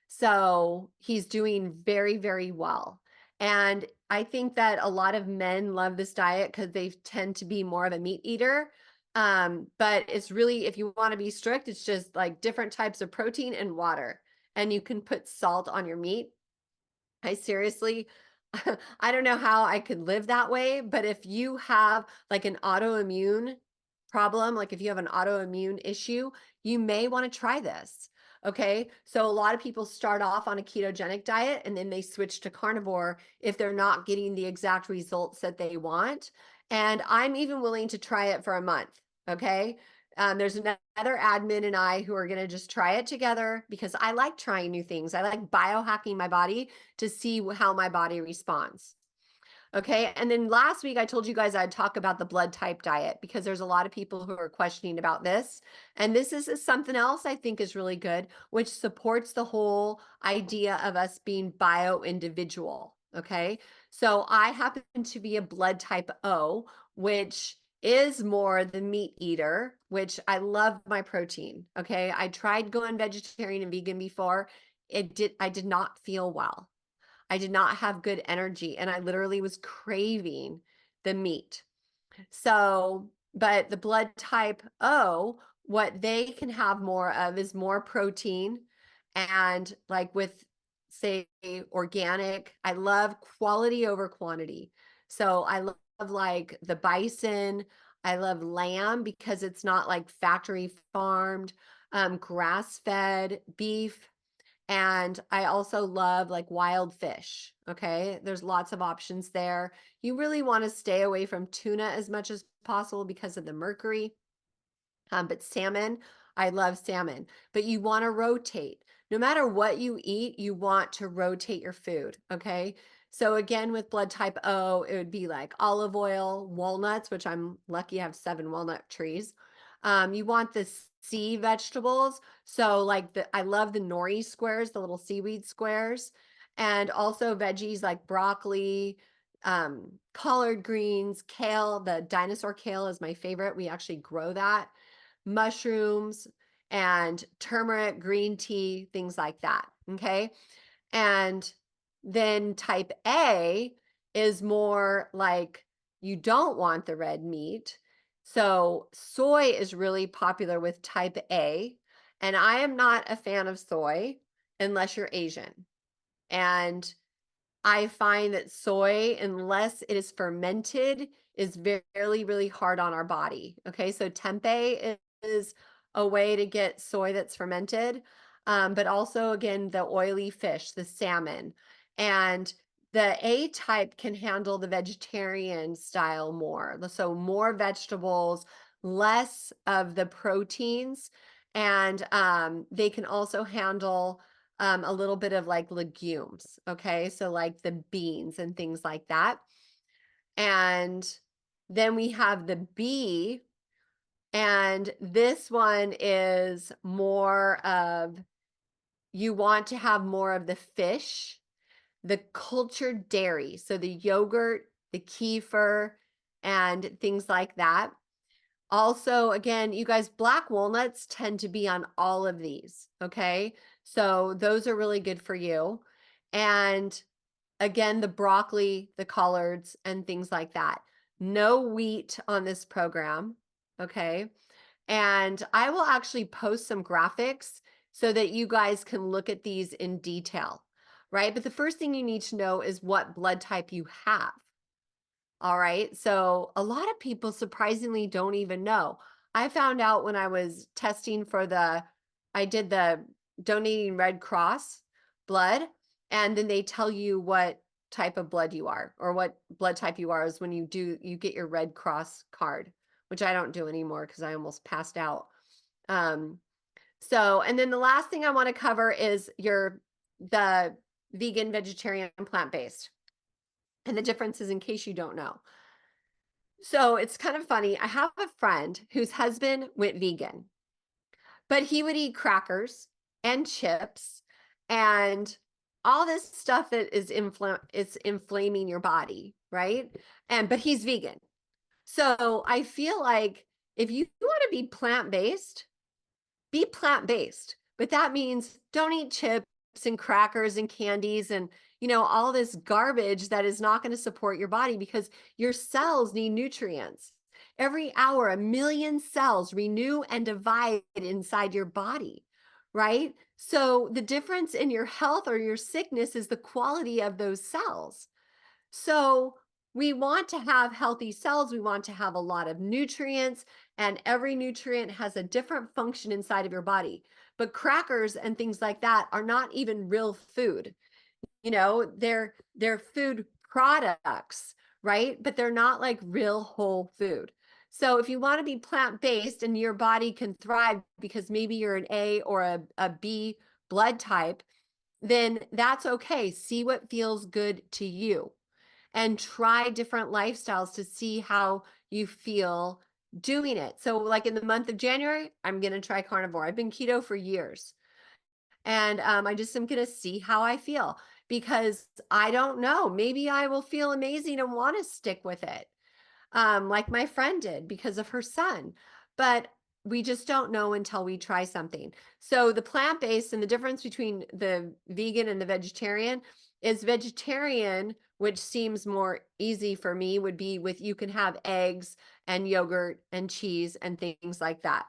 Speaker 1: So he's doing very, very well. And I think that a lot of men love this diet because they tend to be more of a meat eater. But it's really, if you want to be strict, it's just like different types of protein and water. And you can put salt on your meat. I seriously, I don't know how I could live that way, but if you have like an autoimmune problem, like if you have an autoimmune issue, you may want to try this. Okay. So a lot of people start off on a ketogenic diet and then they switch to carnivore if they're not getting the exact results that they want. And I'm even willing to try it for a month. Okay. There's another admin and I who are going to just try it together because I like trying new things. I like biohacking my body to see how my body responds. Okay. And then last week I told you guys I'd talk about the blood type diet because there's a lot of people who are questioning about this. And this is something else I think is really good, which supports the whole idea of us being bio-individual. Okay. So I happen to be a blood type O, which is more the meat eater, which I love my protein. Okay. I tried going vegetarian and vegan before. I did not feel well. I did not have good energy and I literally was craving the meat. So, but the blood type O, what they can have more of is more protein and like with say organic, I love quality over quantity. So I love like the bison, I love lamb because it's not like factory farmed, grass-fed beef. And I also love like wild fish. Okay. There's lots of options there. You really want to stay away from tuna as much as possible because of the mercury. But salmon, I love salmon, but you want to rotate. No matter what you eat, you want to rotate your food. Okay. So again, with blood type O, it would be like olive oil, walnuts, which I'm lucky I have 7 walnut trees. You want the sea vegetables. So like I love the nori squares, the little seaweed squares, and also veggies like broccoli, collard greens, kale. The dinosaur kale is my favorite. We actually grow that. Mushrooms and turmeric, green tea, things like that. Okay. And then type A is more like you don't want the red meat. So soy is really popular with type A. And I am not a fan of soy unless you're Asian. And I find that soy, unless it is fermented, is very, really hard on our body. Okay, so tempeh is a way to get soy that's fermented, but also, again, the oily fish, the salmon. And the A type can handle the vegetarian style more. So more vegetables, less of the proteins, and they can also handle a little bit of like legumes. Okay. So like the beans and things like that. And then we have the B, and this one is more of, you want to have more of the fish, the cultured dairy. So the yogurt, the kefir, and things like that. Also, again, you guys, black walnuts tend to be on all of these. Okay. So those are really good for you. And again, the broccoli, the collards, and things like that. No wheat on this program. Okay. And I will actually post some graphics so that you guys can look at these in detail. Right. But the first thing you need to know is what blood type you have. All right. So a lot of people surprisingly don't even know. I found out when I was testing for I did the donating Red Cross blood, and then they tell you what type of blood you are or what blood type you are is when you get your Red Cross card, which I don't do anymore because I almost passed out. So, and then the last thing I want to cover is the vegan, vegetarian, plant-based. And the differences in case you don't know. So it's kind of funny. I have a friend whose husband went vegan, but he would eat crackers and chips and all this stuff that is inflaming your body, right? But he's vegan. So I feel like if you want to be plant-based, but that means don't eat chips and crackers and candies and all this garbage that is not going to support your body because your cells need nutrients. Every hour, 1 million cells renew and divide inside your body, right? So the difference in your health or your sickness is the quality of those cells. So we want to have healthy cells. We want to have a lot of nutrients, and every nutrient has a different function inside of your body. But crackers and things like that are not even real food. You know, they're food products, right? But they're not like real whole food. So if you want to be plant-based and your body can thrive because maybe you're an A or a B blood type, then that's okay. See what feels good to you and try different lifestyles to see how you feel doing it. So like in the month of January, I'm going to try carnivore. I've been keto for years. And I just am going to see how I feel, because I don't know. Maybe I will feel amazing and want to stick with it, like my friend did because of her son. But we just don't know until we try something. So the plant-based, and the difference between the vegan and the vegetarian is vegetarian, which seems more easy for me, would be with, you can have eggs and yogurt and cheese and things like that.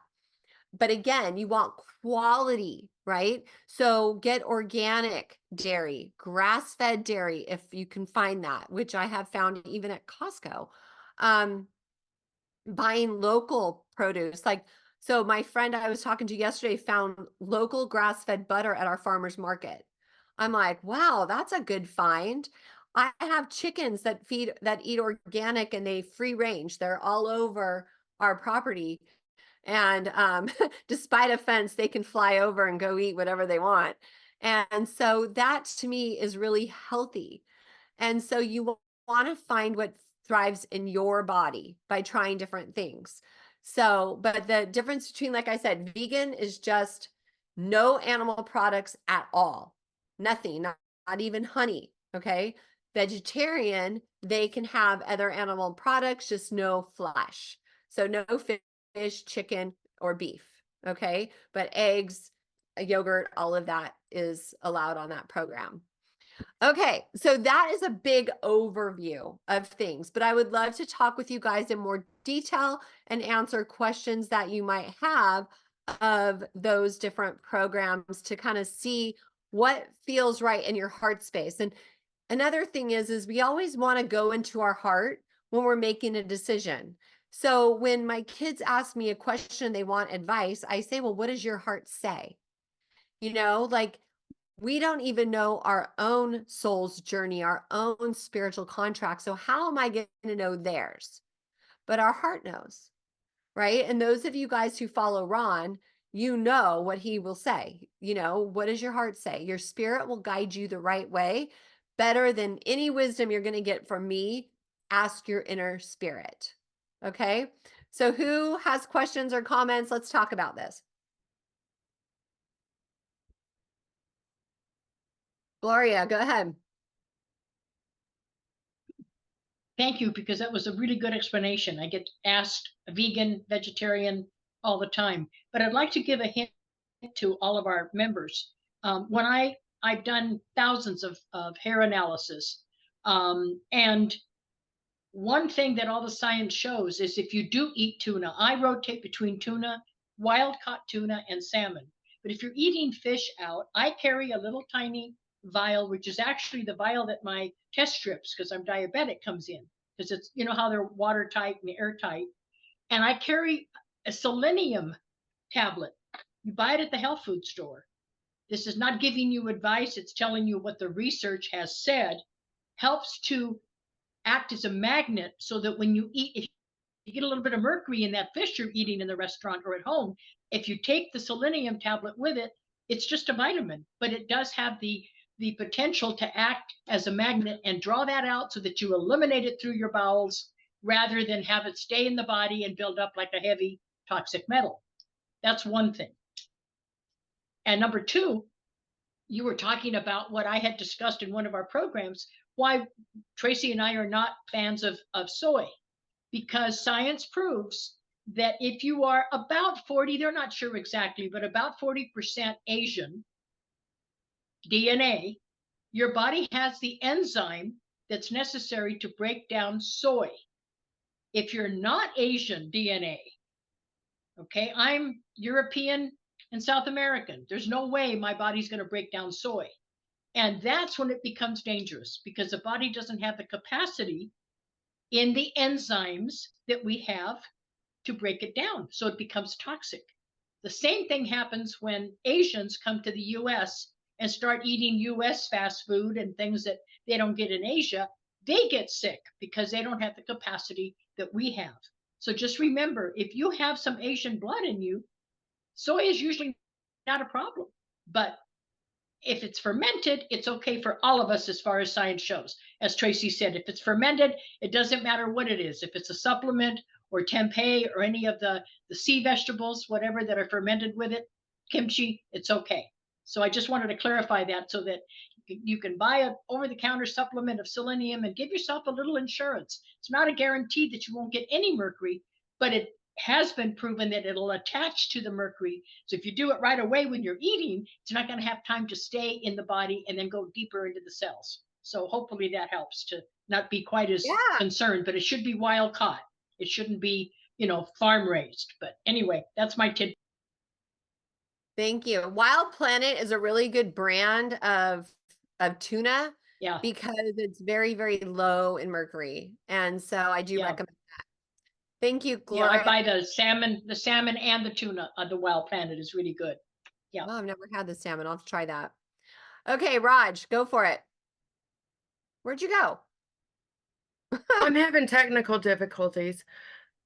Speaker 1: But again, you want quality, right? So get organic dairy, grass-fed dairy, if you can find that, which I have found even at Costco. Buying local produce. Like, so my friend I was talking to yesterday found local grass-fed butter at our farmer's market. I'm like, wow, that's a good find. I have chickens that eat organic, and they free range. They're all over our property. And despite a fence, they can fly over and go eat whatever they want. And so that to me is really healthy. And so you want to find what thrives in your body by trying different things. So, but the difference between, like I said, vegan is just no animal products at all. Nothing, not even honey. Okay. Vegetarian, they can have other animal products, just no flesh. So no fish, chicken, or beef. Okay. But eggs, yogurt, all of that is allowed on that program. Okay, so that is a big overview of things, but I would love to talk with you guys in more detail and answer questions that you might have of those different programs to kind of see what feels right in your heart space. And another thing is we always want to go into our heart when we're making a decision. So when my kids ask me a question, they want advice, I say, well, what does your heart say? You know, like, we don't even know our own soul's journey, our own spiritual contract. So how am I going to know theirs? But our heart knows, right? And those of you guys who follow Ron, you know what he will say. You know, what does your heart say? Your spirit will guide you the right way. Better than any wisdom you're going to get from me, ask your inner spirit. Okay? So who has questions or comments? Let's talk about this. Gloria, go ahead.
Speaker 2: Thank you, because that was a really good explanation. I get asked vegan, vegetarian all the time, but I'd like to give a hint to all of our members. When I've done thousands of hair analysis, and one thing that all the science shows is if you do eat tuna, I rotate between tuna, wild caught tuna, and salmon. But if you're eating fish out, I carry a little tiny vial, which is actually the vial that my test strips, because I'm diabetic, comes in, because it's, you know how they're watertight and airtight. And I carry a selenium tablet. You buy it at the health food store. This is not giving you advice. It's telling you what the research has said helps to act as a magnet, so that when you eat, if you get a little bit of mercury in that fish you're eating in the restaurant or at home, if you take the selenium tablet with it, it's just a vitamin, but it does have the potential to act as a magnet and draw that out so that you eliminate it through your bowels rather than have it stay in the body and build up like a heavy toxic metal. That's one thing. And number two, you were talking about what I had discussed in one of our programs, why Tracee and I are not fans of soy, because science proves that if you are about 40, they're not sure exactly, but about 40% Asian DNA, your body has the enzyme that's necessary to break down soy. if you're not Asian DNA, okay, I'm European and South American. There's no way my body's going to break down soy. And that's when it becomes dangerous, because the body doesn't have the capacity in the enzymes that we have to break it down. So it becomes toxic. The same thing happens when Asians come to the US and start eating US fast food and things that they don't get in Asia. They get sick because they don't have the capacity that we have. So just remember, if you have some Asian blood in you, soy is usually not a problem. But if it's fermented, it's okay for all of us as far as science shows. As Tracee said, if it's fermented, it doesn't matter what it is. If it's a supplement or tempeh or any of the sea vegetables, whatever that are fermented with it, kimchi, it's okay. So I just wanted to clarify that so that you can buy an over-the-counter supplement of selenium and give yourself a little insurance. It's not a guarantee that you won't get any mercury, but it has been proven that it'll attach to the mercury. So if you do it right away when you're eating, it's not going to have time to stay in the body and then go deeper into the cells. So hopefully that helps to not be quite as concerned, but it should be wild caught. It shouldn't be, farm raised. But anyway, that's my tip.
Speaker 1: Thank you. Wild Planet is a really good brand of tuna.
Speaker 2: Yeah.
Speaker 1: Because it's very, very low in mercury. And so I do recommend that. Thank you, Gloria.
Speaker 2: Yeah, I buy the salmon and the tuna on the Wild Planet is really good. Yeah.
Speaker 1: Oh, I've never had the salmon. I'll have to try that. Okay, Raj, go for it. Where'd you go?
Speaker 12: I'm having technical difficulties.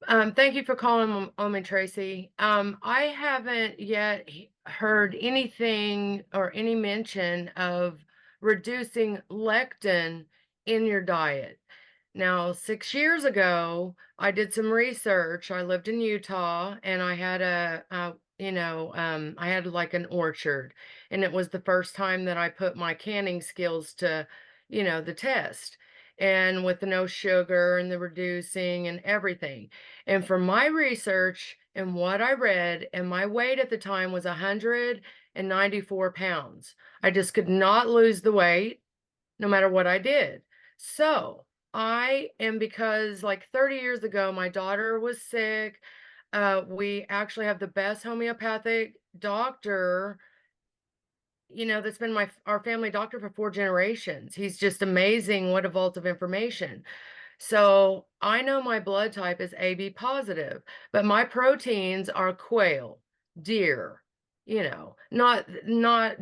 Speaker 12: Thank you for calling on me, Tracee. I haven't yet heard anything or any mention of reducing lectin in your diet. Now, 6 years ago, I did some research. I lived in Utah, and I had I had like an orchard, and it was the first time that I put my canning skills to, the test. And with the no sugar and the reducing and everything. And from my research and what I read, and my weight at the time was 194 pounds. I just could not lose the weight no matter what I did. So because like 30 years ago, my daughter was sick. We actually have the best homeopathic doctor, that's been our family doctor for 4 generations. He's just amazing. What a vault of information. So I know my blood type is AB positive, but my proteins are quail, deer, not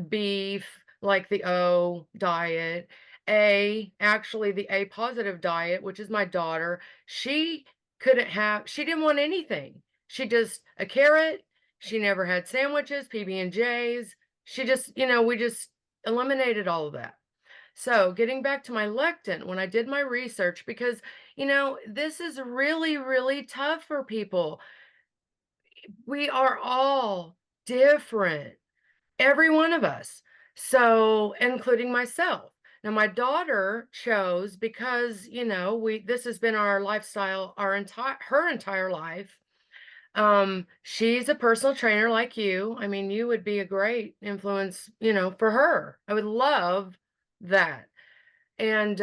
Speaker 12: beef like the O diet. Actually the A positive diet, which is my daughter, she didn't want anything. She just a carrot. She never had sandwiches, PB&Js. She just, we just eliminated all of that. So getting back to my lectin, when I did my research, because, this is really, really tough for people. We are all different, every one of us. So, including myself. Now, my daughter chose because, this has been our lifestyle, her entire life. She's a personal trainer like you. I mean, you would be a great influence, for her. I would love that. And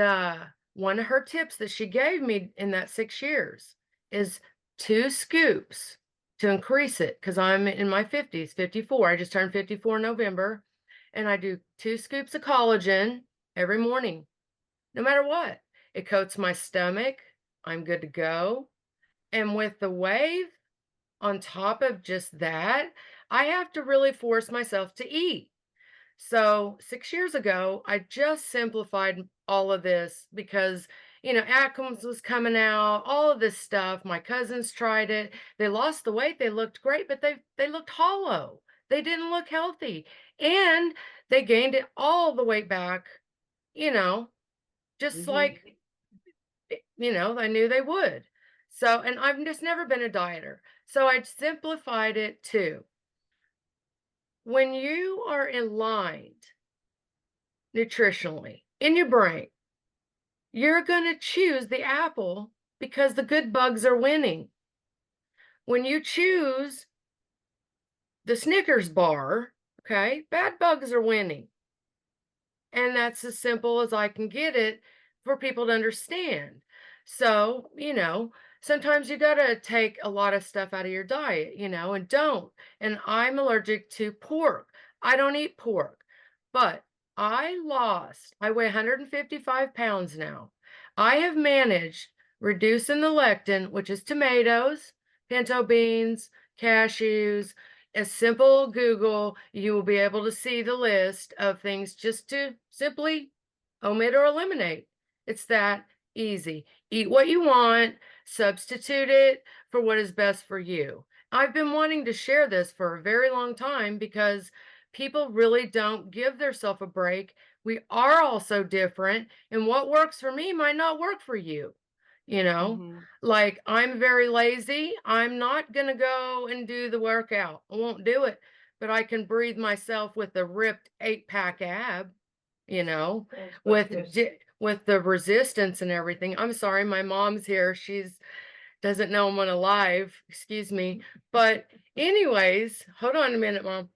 Speaker 12: one of her tips that she gave me in that 6 years is 2 scoops to increase it, because I'm in my 50s, 54. I just turned 54 in November. And I do 2 scoops of collagen every morning, no matter what. It coats my stomach. I'm good to go. And with the wave, on top of just that, I have to really force myself to eat. So 6 years ago, I just simplified all of this because, Atkins was coming out, all of this stuff. My cousins tried it. They lost the weight. They looked great, but they looked hollow. They didn't look healthy. And they gained it all the weight back, just like, I knew they would. So, and I've just never been a dieter. So I simplified it too. When you are aligned nutritionally in your brain, you're going to choose the apple because the good bugs are winning. When you choose the Snickers bar, okay, bad bugs are winning. And that's as simple as I can get it for people to understand. So, sometimes you got to take a lot of stuff out of your diet, and don't. And I'm allergic to pork. I don't eat pork, but I weigh 155 pounds now. I have managed reducing the lectin, which is tomatoes, pinto beans, cashews. A simple Google, you will be able to see the list of things just to simply omit or eliminate. It's that easy. Eat what you want, substitute it for what is best for you. I've been wanting to share this for a very long time because people really don't give themselves a break. We are all so different, and what works for me might not work for you. Like, I'm very lazy. I'm not going to go and do the workout. I won't do it, but I can breathe myself with a ripped 8-pack ab, with the resistance and everything. I'm sorry, my mom's here. She's doesn't know I'm on a live, excuse me. But anyways, hold on a minute, Mom.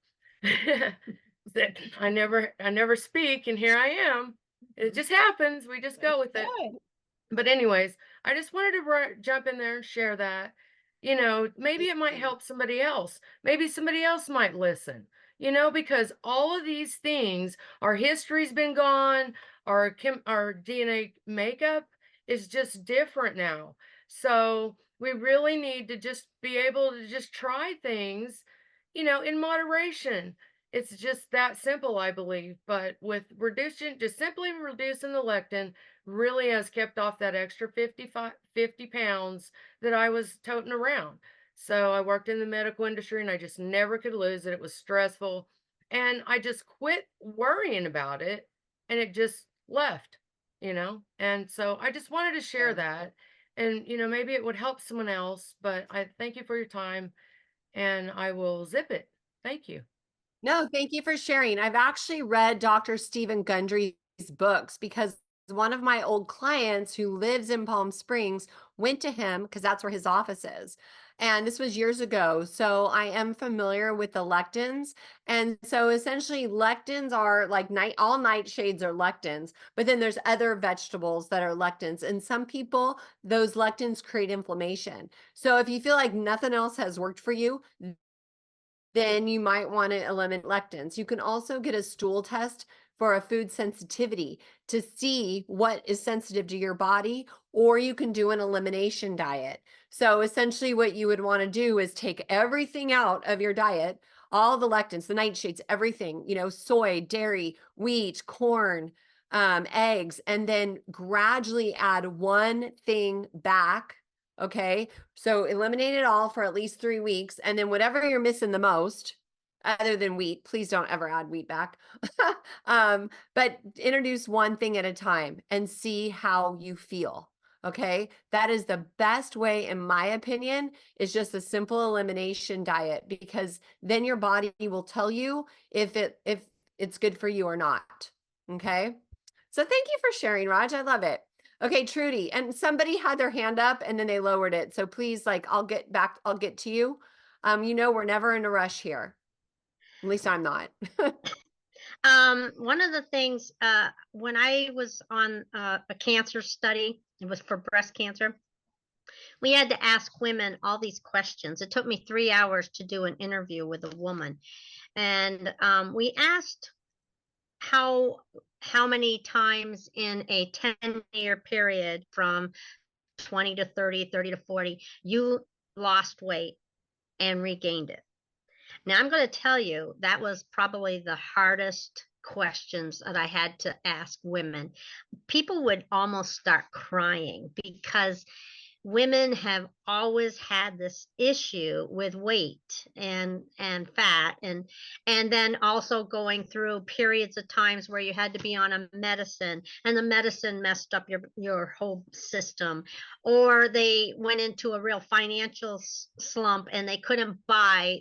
Speaker 12: I never speak, and here I am. It just happens. We just go with it. But anyways, I just wanted to jump in there and share that. Maybe it might help somebody else. Maybe somebody else might listen. Because all of these things, our history's been gone, our DNA makeup is just different now. So we really need to just be able to just try things, in moderation. It's just that simple, I believe. But with just simply reducing the lectin really has kept off that extra 50 pounds that I was toting around. So I worked in the medical industry and I just never could lose it. It was stressful. And I just quit worrying about it and it just left, And so I just wanted to share that. And, maybe it would help someone else. But I thank you for your time and I will zip it. Thank you.
Speaker 1: No, thank you for sharing. I've actually read Dr. Stephen Gundry's books because one of my old clients who lives in Palm Springs went to him because that's where his office is. And this was years ago. So I am familiar with the lectins. And so essentially lectins are like all nightshades are lectins, but then there's other vegetables that are lectins. And some people, those lectins create inflammation. So if you feel like nothing else has worked for you, then you might want to eliminate lectins. You can also get a stool test for a food sensitivity to see what is sensitive to your body, or you can do an elimination diet. So essentially what you would want to do is take everything out of your diet, all the lectins, the nightshades, everything, soy, dairy, wheat, corn, eggs, and then gradually add one thing back. Okay, so eliminate it all for at least 3 weeks. And then whatever you're missing the most, other than wheat, please don't ever add wheat back. But introduce one thing at a time and see how you feel. Okay, that is the best way, in my opinion, is just a simple elimination diet, because then your body will tell you if it's good for you or not. Okay, so thank you for sharing, Raj. I love it. Okay, Trudy, and somebody had their hand up and then they lowered it. So please, I'll get to you. We're never in a rush here. At least I'm not.
Speaker 7: One of the things, when I was on a cancer study, it was for breast cancer, we had to ask women all these questions. It took me 3 hours to do an interview with a woman. And we asked how many times in a 10-year period from 20 to 30, 30 to 40, you lost weight and regained it. Now, I'm going to tell you, that was probably the hardest questions that I had to ask women. People would almost start crying because women have always had this issue with weight and fat, and then also going through periods of times where you had to be on a medicine and the medicine messed up your whole system, or they went into a real financial slump and they couldn't buy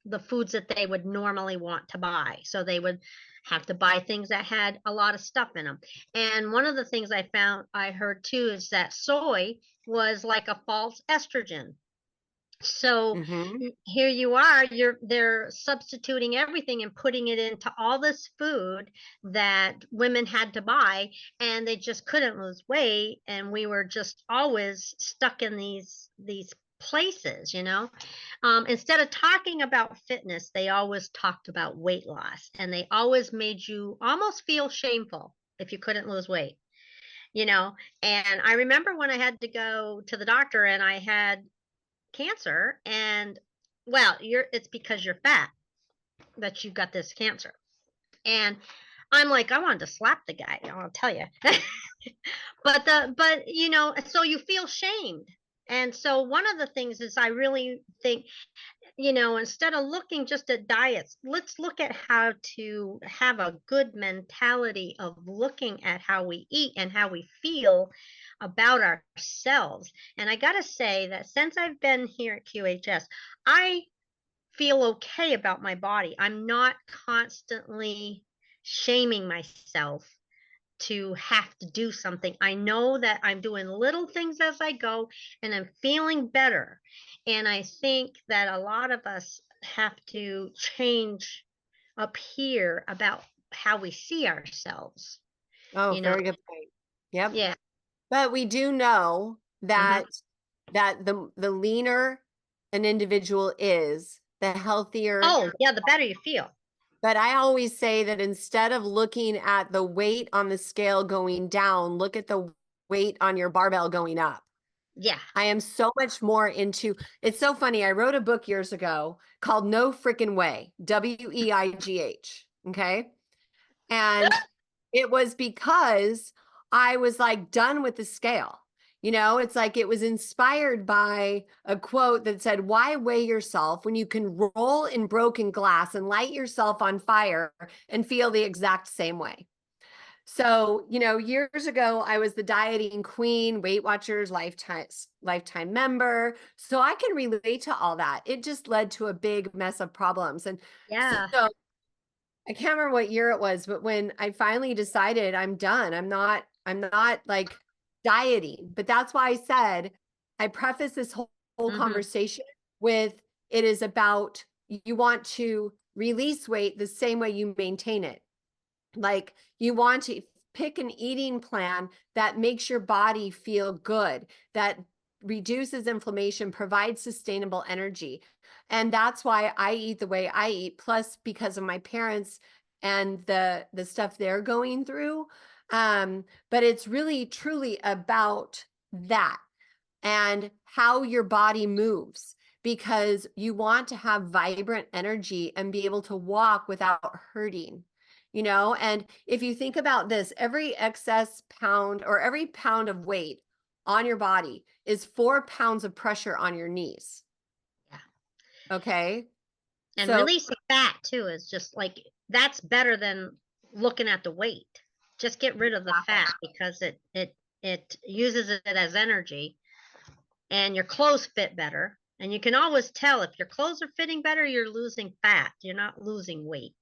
Speaker 7: the foods that they would normally want to buy, so they would have to buy things that had a lot of stuff in them. And one of the things I heard too is that soy was like a false estrogen. So here you are, they're substituting everything and putting it into all this food that women had to buy, and they just couldn't lose weight. And we were just always stuck in these places, you know. Instead of talking about fitness, they always talked about weight loss, and they always made you almost feel shameful if you couldn't lose weight, you know. And I remember when I had to go to the doctor and I had cancer, and well, it's because you're fat that you've got this cancer. And I'm like, I wanted to slap the guy, I'll tell you. but you know, so you feel shamed. And so one of the things is, I really think, you know, instead of looking just at diets, let's look at how to have a good mentality of looking at how we eat and how we feel about ourselves. And I got to say that since I've been here at QHS, I feel okay about my body. I'm not constantly shaming myself to have to do something. I know that I'm doing little things as I go, and I'm feeling better. And I think that a lot of us have to change up here about how we see ourselves.
Speaker 1: Oh,
Speaker 7: you know?
Speaker 1: very good point. Yep.
Speaker 7: Yeah.
Speaker 1: But we do know that the leaner an individual is, the healthier.
Speaker 7: Oh, yeah, the better you feel.
Speaker 1: But I always say that instead of looking at the weight on the scale going down, look at the weight on your barbell going up.
Speaker 7: Yeah.
Speaker 1: I am so much more into, it's so funny. I wrote a book years ago called No Frickin' Way, WEIGH. Okay. And it was because I was like done with the scale. You know, it's like it was inspired by a quote that said, why weigh yourself when you can roll in broken glass and light yourself on fire and feel the exact same way? So, you know, years ago, I was the dieting queen, Weight Watchers lifetime member. So I can relate to all that. It just led to a big mess of problems. And so I can't remember what year it was, but when I finally decided I'm done, I'm not like dieting. But that's why I said, I preface this whole conversation with, it is about, you want to release weight the same way you maintain it. Like, you want to pick an eating plan that makes your body feel good, that reduces inflammation, provides sustainable energy. And that's why I eat the way I eat, plus because of my parents and the stuff they're going through. But it's really truly about that and how your body moves, because you want to have vibrant energy and be able to walk without hurting. You know, and if you think about this, every excess pound or every pound of weight on your body is 4 pounds of pressure on your knees. Yeah. Okay.
Speaker 7: And releasing fat too is just like, that's better than looking at the weight. Just get rid of the fat, because it uses it as energy, and your clothes fit better. And you can always tell if your clothes are fitting better, you're losing fat. You're not losing weight.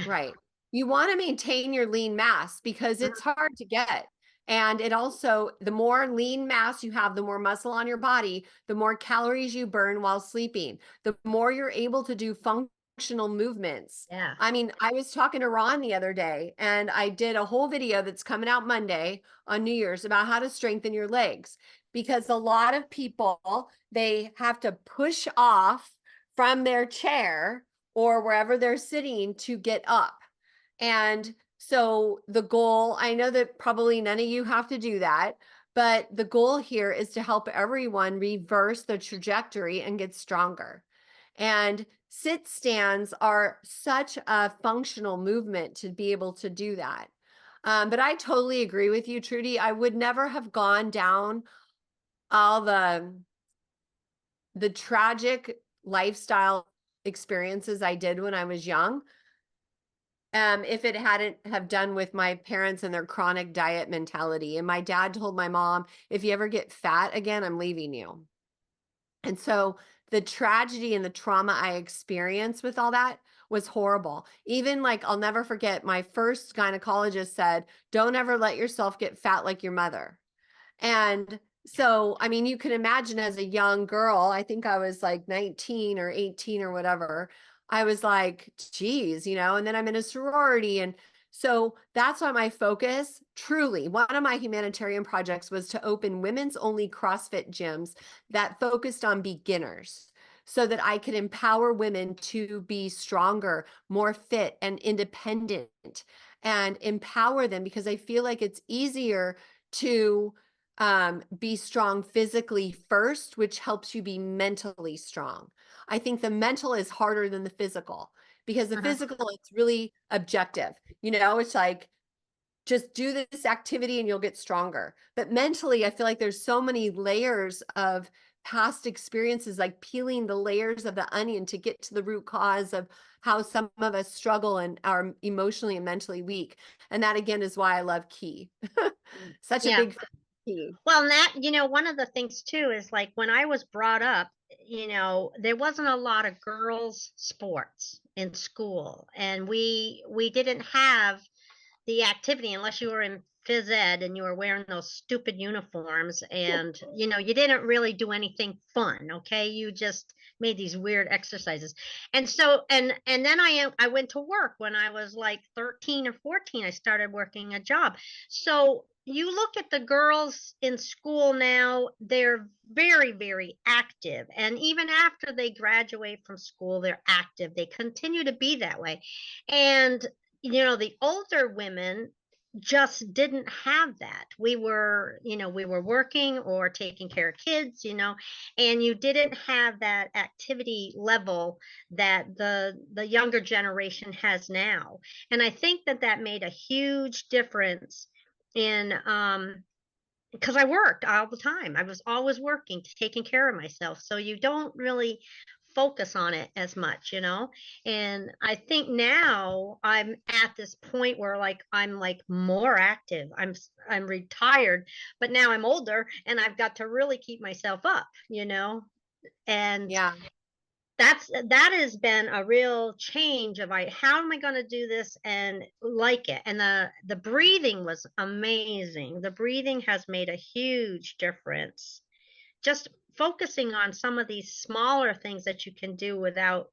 Speaker 1: Right. You want to maintain your lean mass because it's hard to get. And it also, the more lean mass you have, the more muscle on your body, the more calories you burn while sleeping, the more you're able to do functional movements.
Speaker 7: Yeah.
Speaker 1: I mean, I was talking to Ron the other day, and I did a whole video that's coming out Monday on New Year's about how to strengthen your legs, because a lot of people, they have to push off from their chair or wherever they're sitting to get up. And so the goal, I know that probably none of you have to do that, but the goal here is to help everyone reverse the trajectory and get stronger. And sit stands are such a functional movement to be able to do that. But I totally agree with you, Trudy. I would never have gone down all the tragic lifestyle experiences I did when I was young, if it hadn't have done with my parents and their chronic diet mentality. And my dad told my mom, if you ever get fat again, I'm leaving you. And so the tragedy and the trauma I experienced with all that was horrible. Even like, I'll never forget, my first gynecologist said, don't ever let yourself get fat like your mother. And So, I mean, you can imagine as a young girl, I think I was like 19 or 18 or whatever. I was like, geez, and then I'm in a sorority. And so that's why my focus, truly, one of my humanitarian projects was to open women's only CrossFit gyms that focused on beginners so that I could empower women to be stronger, more fit, and independent, and empower them, because I feel like it's easier to be strong physically first, which helps you be mentally strong. I think the mental is harder than the physical, because the physical, it's really objective. It's like, just do this activity and you'll get stronger. But mentally, I feel like there's so many layers of past experiences, like peeling the layers of the onion to get to the root cause of how some of us struggle and are emotionally and mentally weak. And that, again, is why I love Key. Such a big Key.
Speaker 7: Well, that, one of the things too is like when I was brought up, there wasn't a lot of girls' sports in school, and we didn't have the activity unless you were in phys ed and you were wearing those stupid uniforms, and you didn't really do anything fun. Okay, you just made these weird exercises. And so and then I went to work when I was like 13 or 14. I started working a job. So you look at the girls in school now, they're very, very active. And even after they graduate from school, they're active. They continue to be that way. And the older women just didn't have that. We were working or taking care of kids, and you didn't have that activity level that the younger generation has now. And I think that made a huge difference in because I worked all the time. I was always working, taking care of myself. So you don't really focus on it as much, And I think now I'm at this point where I'm more active. I'm retired, but now I'm older and I've got to really keep myself up, And
Speaker 1: yeah,
Speaker 7: that has been a real change of how am I going to do this and like it. And the breathing was amazing. The breathing has made a huge difference. Just focusing on some of these smaller things that you can do without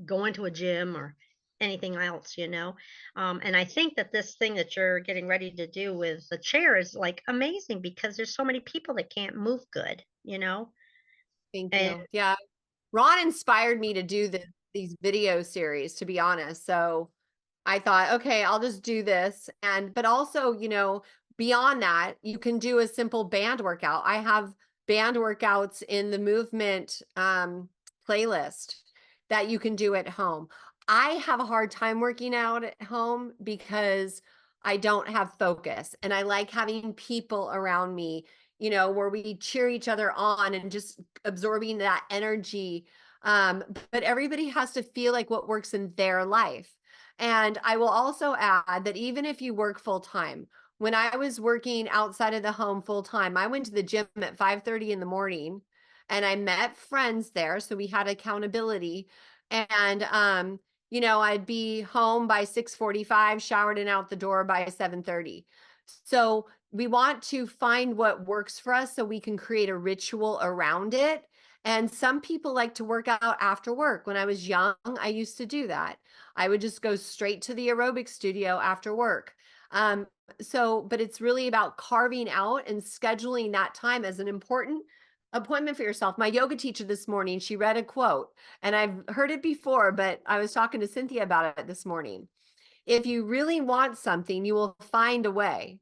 Speaker 7: going to a gym or anything else, And I think that this thing that you're getting ready to do with the chair is like amazing, because there's so many people that can't move good,
Speaker 1: Thank you. Yeah. Ron inspired me to do these video series, to be honest. So I thought, okay, I'll just do this. But also, beyond that, you can do a simple band workout. I have band workouts in the movement playlist that you can do at home. I have a hard time working out at home because I don't have focus, and I like having people around me, where we cheer each other on and just absorbing that energy. But everybody has to feel like what works in their life. And I will also add that even if you work full time, when I was working outside of the home full time, I went to the gym at 5:30 in the morning and I met friends there. So we had accountability, and, I'd be home by 6:45, showered and out the door by 7:30. So we want to find what works for us so we can create a ritual around it. And some people like to work out after work. When I was young, I used to do that. I would just go straight to the aerobic studio after work. But it's really about carving out and scheduling that time as an important appointment for yourself. My yoga teacher this morning, she read a quote, and I've heard it before, but I was talking to Cynthia about it this morning. If you really want something, you will find a way.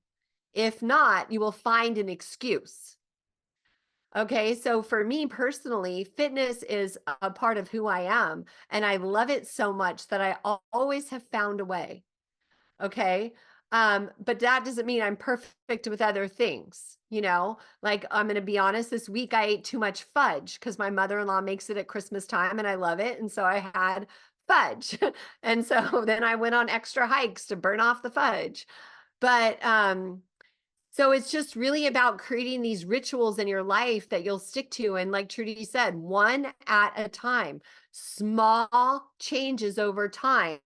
Speaker 1: If not, you will find an excuse. Okay, so for me personally, fitness is a part of who I am, and I love it so much that I always have found a way. Okay, but that doesn't mean I'm perfect with other things. Like, I'm going to be honest, this week I ate too much fudge because my mother-in-law makes it at Christmas time and I love it. And so I had fudge. And so then I went on extra hikes to burn off the fudge. But so it's just really about creating these rituals in your life that you'll stick to. And like Trudy said, one at a time, small changes over time,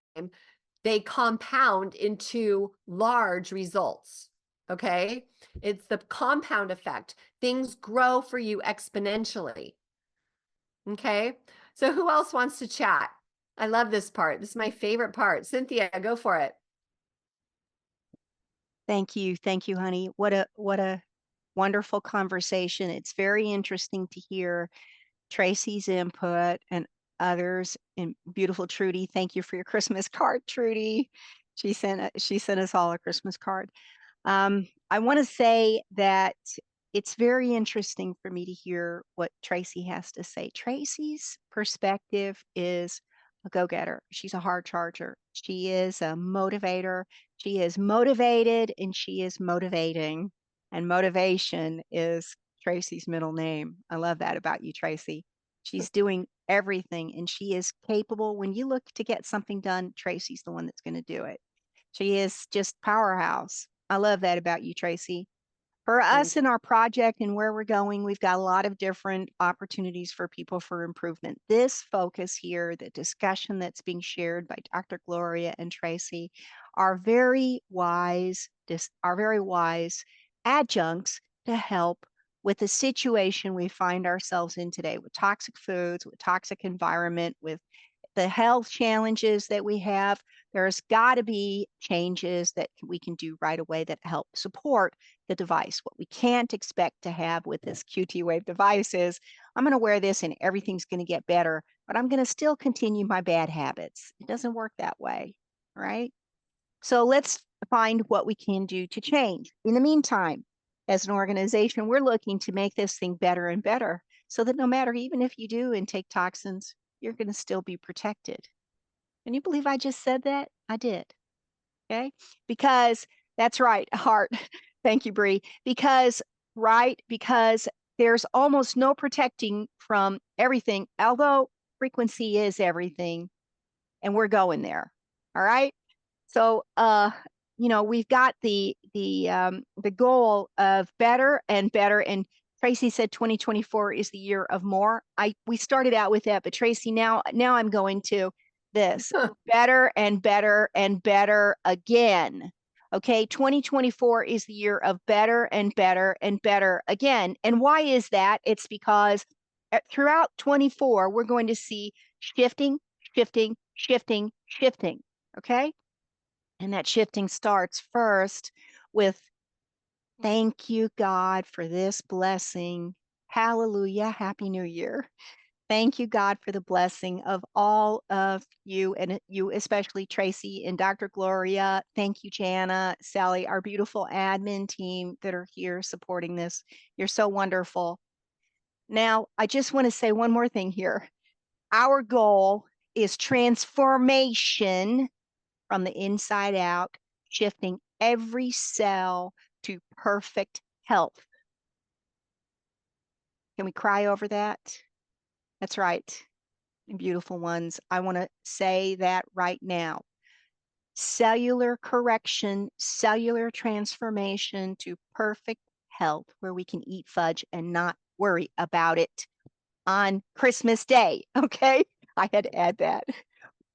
Speaker 1: they compound into large results. Okay. It's the compound effect. Things grow for you exponentially. Okay. So who else wants to chat? I love this part. This is my favorite part. Cynthia, go for it.
Speaker 4: Thank you. Thank you, honey. What a wonderful conversation. It's very interesting to hear Tracee's input and others. And beautiful Trudy, thank you for your Christmas card, Trudy. She sent us all a Christmas card. I want to say that it's very interesting for me to hear what Tracee has to say. Tracee's perspective is a go-getter. She's a hard charger. She is a motivator. She is motivated and she is motivating. And motivation is Tracee's middle name. I love that about you, Tracee. She's doing everything and she is capable. When you look to get something done, Tracee's the one that's going to do it. She is just powerhouse. I love that about you, Tracee. For us in our project and where we're going, we've got a lot of different opportunities for people for improvement. This focus here, the discussion that's being shared by Dr. Gloria and Tracee are very wise adjuncts to help with the situation we find ourselves in today with toxic foods, with toxic environment, with the health challenges that we have. There's got to be changes that we can do right away that help support the device. What we can't expect to have with this QT Wave device is, I'm going to wear this and everything's going to get better, but I'm going to still continue my bad habits. It doesn't work that way, right? So let's find what we can do to change. In the meantime, as an organization, we're looking to make this thing better and better so that no matter, even if you do intake toxins, you're going to still be protected. Can you believe I just said that? I did. Okay. Because that's right, Heart. Thank you, Bree. Because there's almost no protecting from everything, although frequency is everything, and we're going there. All right. So, we've got the goal of better and better. And Tracee said 2024 is the year of more. We started out with that, but Tracee, now I'm going to this better and better and better again. Okay, 2024 is the year of better and better and better again. And why is that? It's because throughout 24, we're going to see shifting. Okay. And that shifting starts first with thank you, God, for this blessing. Hallelujah. Happy New Year. Thank you, God, for the blessing of all of you, and you, especially Tracee and Dr. Gloria. Thank you, Jana, Sally, our beautiful admin team that are here supporting this. You're so wonderful. Now, I just want to say one more thing here. Our goal is transformation from the inside out, shifting every cell to perfect health. Can we cry over that? That's right, beautiful ones. I want to say that right now. Cellular correction, cellular transformation to perfect health, where we can eat fudge and not worry about it on Christmas Day, okay? I had to add that.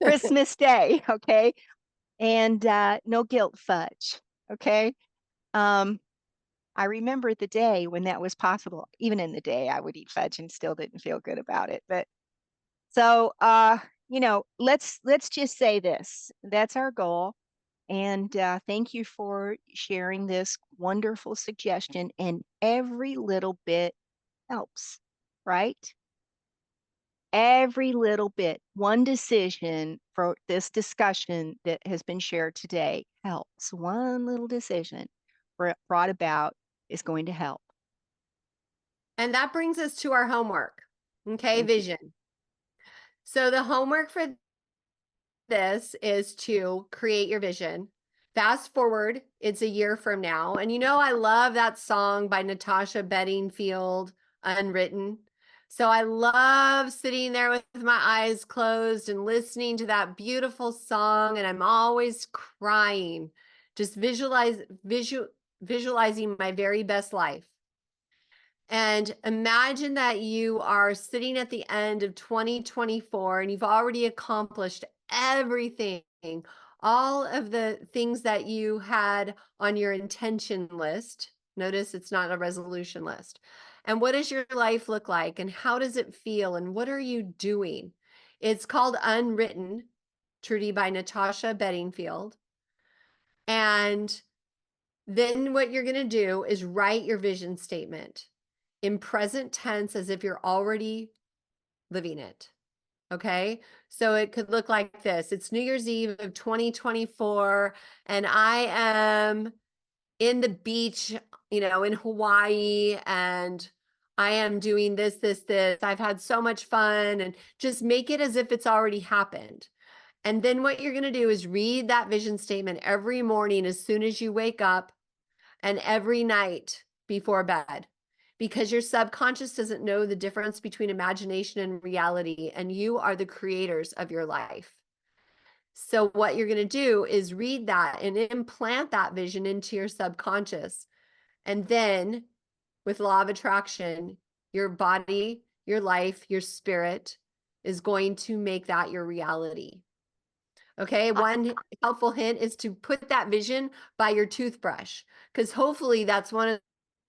Speaker 4: Christmas Day, okay? And no guilt fudge, okay? I remember the day when that was possible. Even in the day, I would eat fudge and still didn't feel good about it. But so, let's just say this. That's our goal. And thank you for sharing this wonderful suggestion. And every little bit helps, right? Every little bit, one decision for this discussion that has been shared today helps. One little decision brought about is going to help.
Speaker 1: And that brings us to our homework. Okay, vision. So the homework for this is to create your vision. Fast forward, it's a year from now. And I love that song by Natasha Bedingfield, Unwritten. So I love sitting there with my eyes closed and listening to that beautiful song. And I'm always crying, just visualizing my very best life. And imagine that you are sitting at the end of 2024 and you've already accomplished everything, all of the things that you had on your intention list. Notice it's not a resolution list. And what does your life look like? And how does it feel? And what are you doing? It's called Unwritten, Trudy, by Natasha Bedingfield. And then what you're going to do is write your vision statement in present tense as if you're already living it. Okay, so it could look like this. It's New Year's Eve of 2024, and I am in the beach, in Hawaii, and I am doing this, this, this. I've had so much fun, and just make it as if it's already happened. And then what you're going to do is read that vision statement every morning as soon as you wake up and every night before bed, because your subconscious doesn't know the difference between imagination and reality, and you are the creators of your life. So what you're going to do is read that and implant that vision into your subconscious. And then with law of attraction, your body, your life, your spirit is going to make that your reality. Okay, one helpful hint is to put that vision by your toothbrush, because hopefully that's one of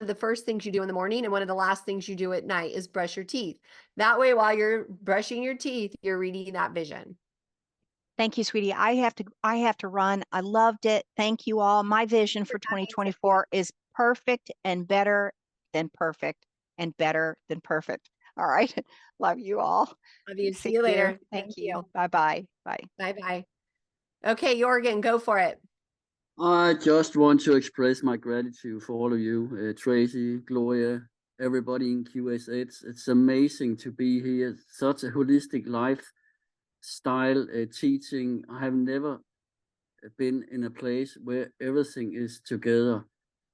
Speaker 1: the first things you do in the morning, and one of the last things you do at night is brush your teeth. That way, while you're brushing your teeth, you're reading that vision.
Speaker 4: Thank you, sweetie. I have to run. I loved it. Thank you all. My vision for 2024 is perfect and better than perfect and better than perfect. All right. Love you all.
Speaker 1: Love you. See you later.
Speaker 4: Thank you. Bye-bye. Bye.
Speaker 1: Bye-bye. Okay, Jorgen, go for it.
Speaker 13: I just want to express my gratitude for all of you, Tracee, Gloria, everybody in QSH. It's amazing to be here. Such a holistic lifestyle teaching. I have never been in a place where everything is together.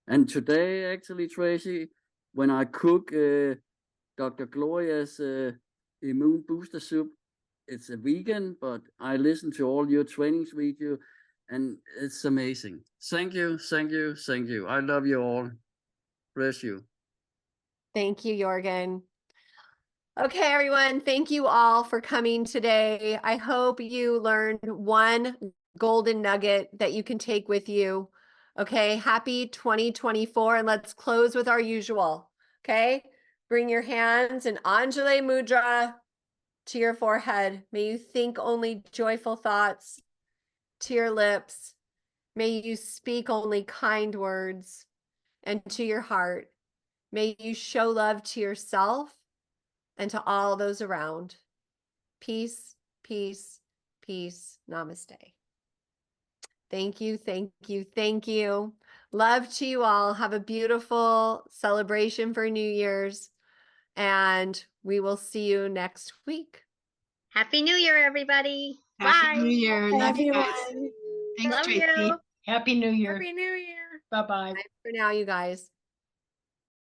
Speaker 13: And today, actually, Tracee, when I cook Dr. Gloria's immune booster soup, it's a vegan, but I listen to all your trainings video, and it's amazing. Thank you, thank you, thank you. I love you all. Bless you.
Speaker 1: Thank you, Jorgen. Okay, everyone, thank you all for coming today. I hope you learned one golden nugget that you can take with you. Okay, happy 2024, and let's close with our usual. Okay, bring your hands in Anjali Mudra to your forehead. May you think only joyful thoughts to your lips. May you speak only kind words, and to your heart, may you show love to yourself and to all those around. Peace, peace, peace. Namaste. Thank you, thank you, thank you. Love to you all. Have a beautiful celebration for New Year's, and we will see you next week.
Speaker 7: Happy New Year, everybody.
Speaker 5: Happy
Speaker 7: Bye.
Speaker 5: New Year. Love you guys. Thanks,
Speaker 7: Love
Speaker 5: Tracee.
Speaker 7: you.
Speaker 2: Happy New Year.
Speaker 12: Happy New Year.
Speaker 2: Bye-bye.
Speaker 1: Bye for now, you guys.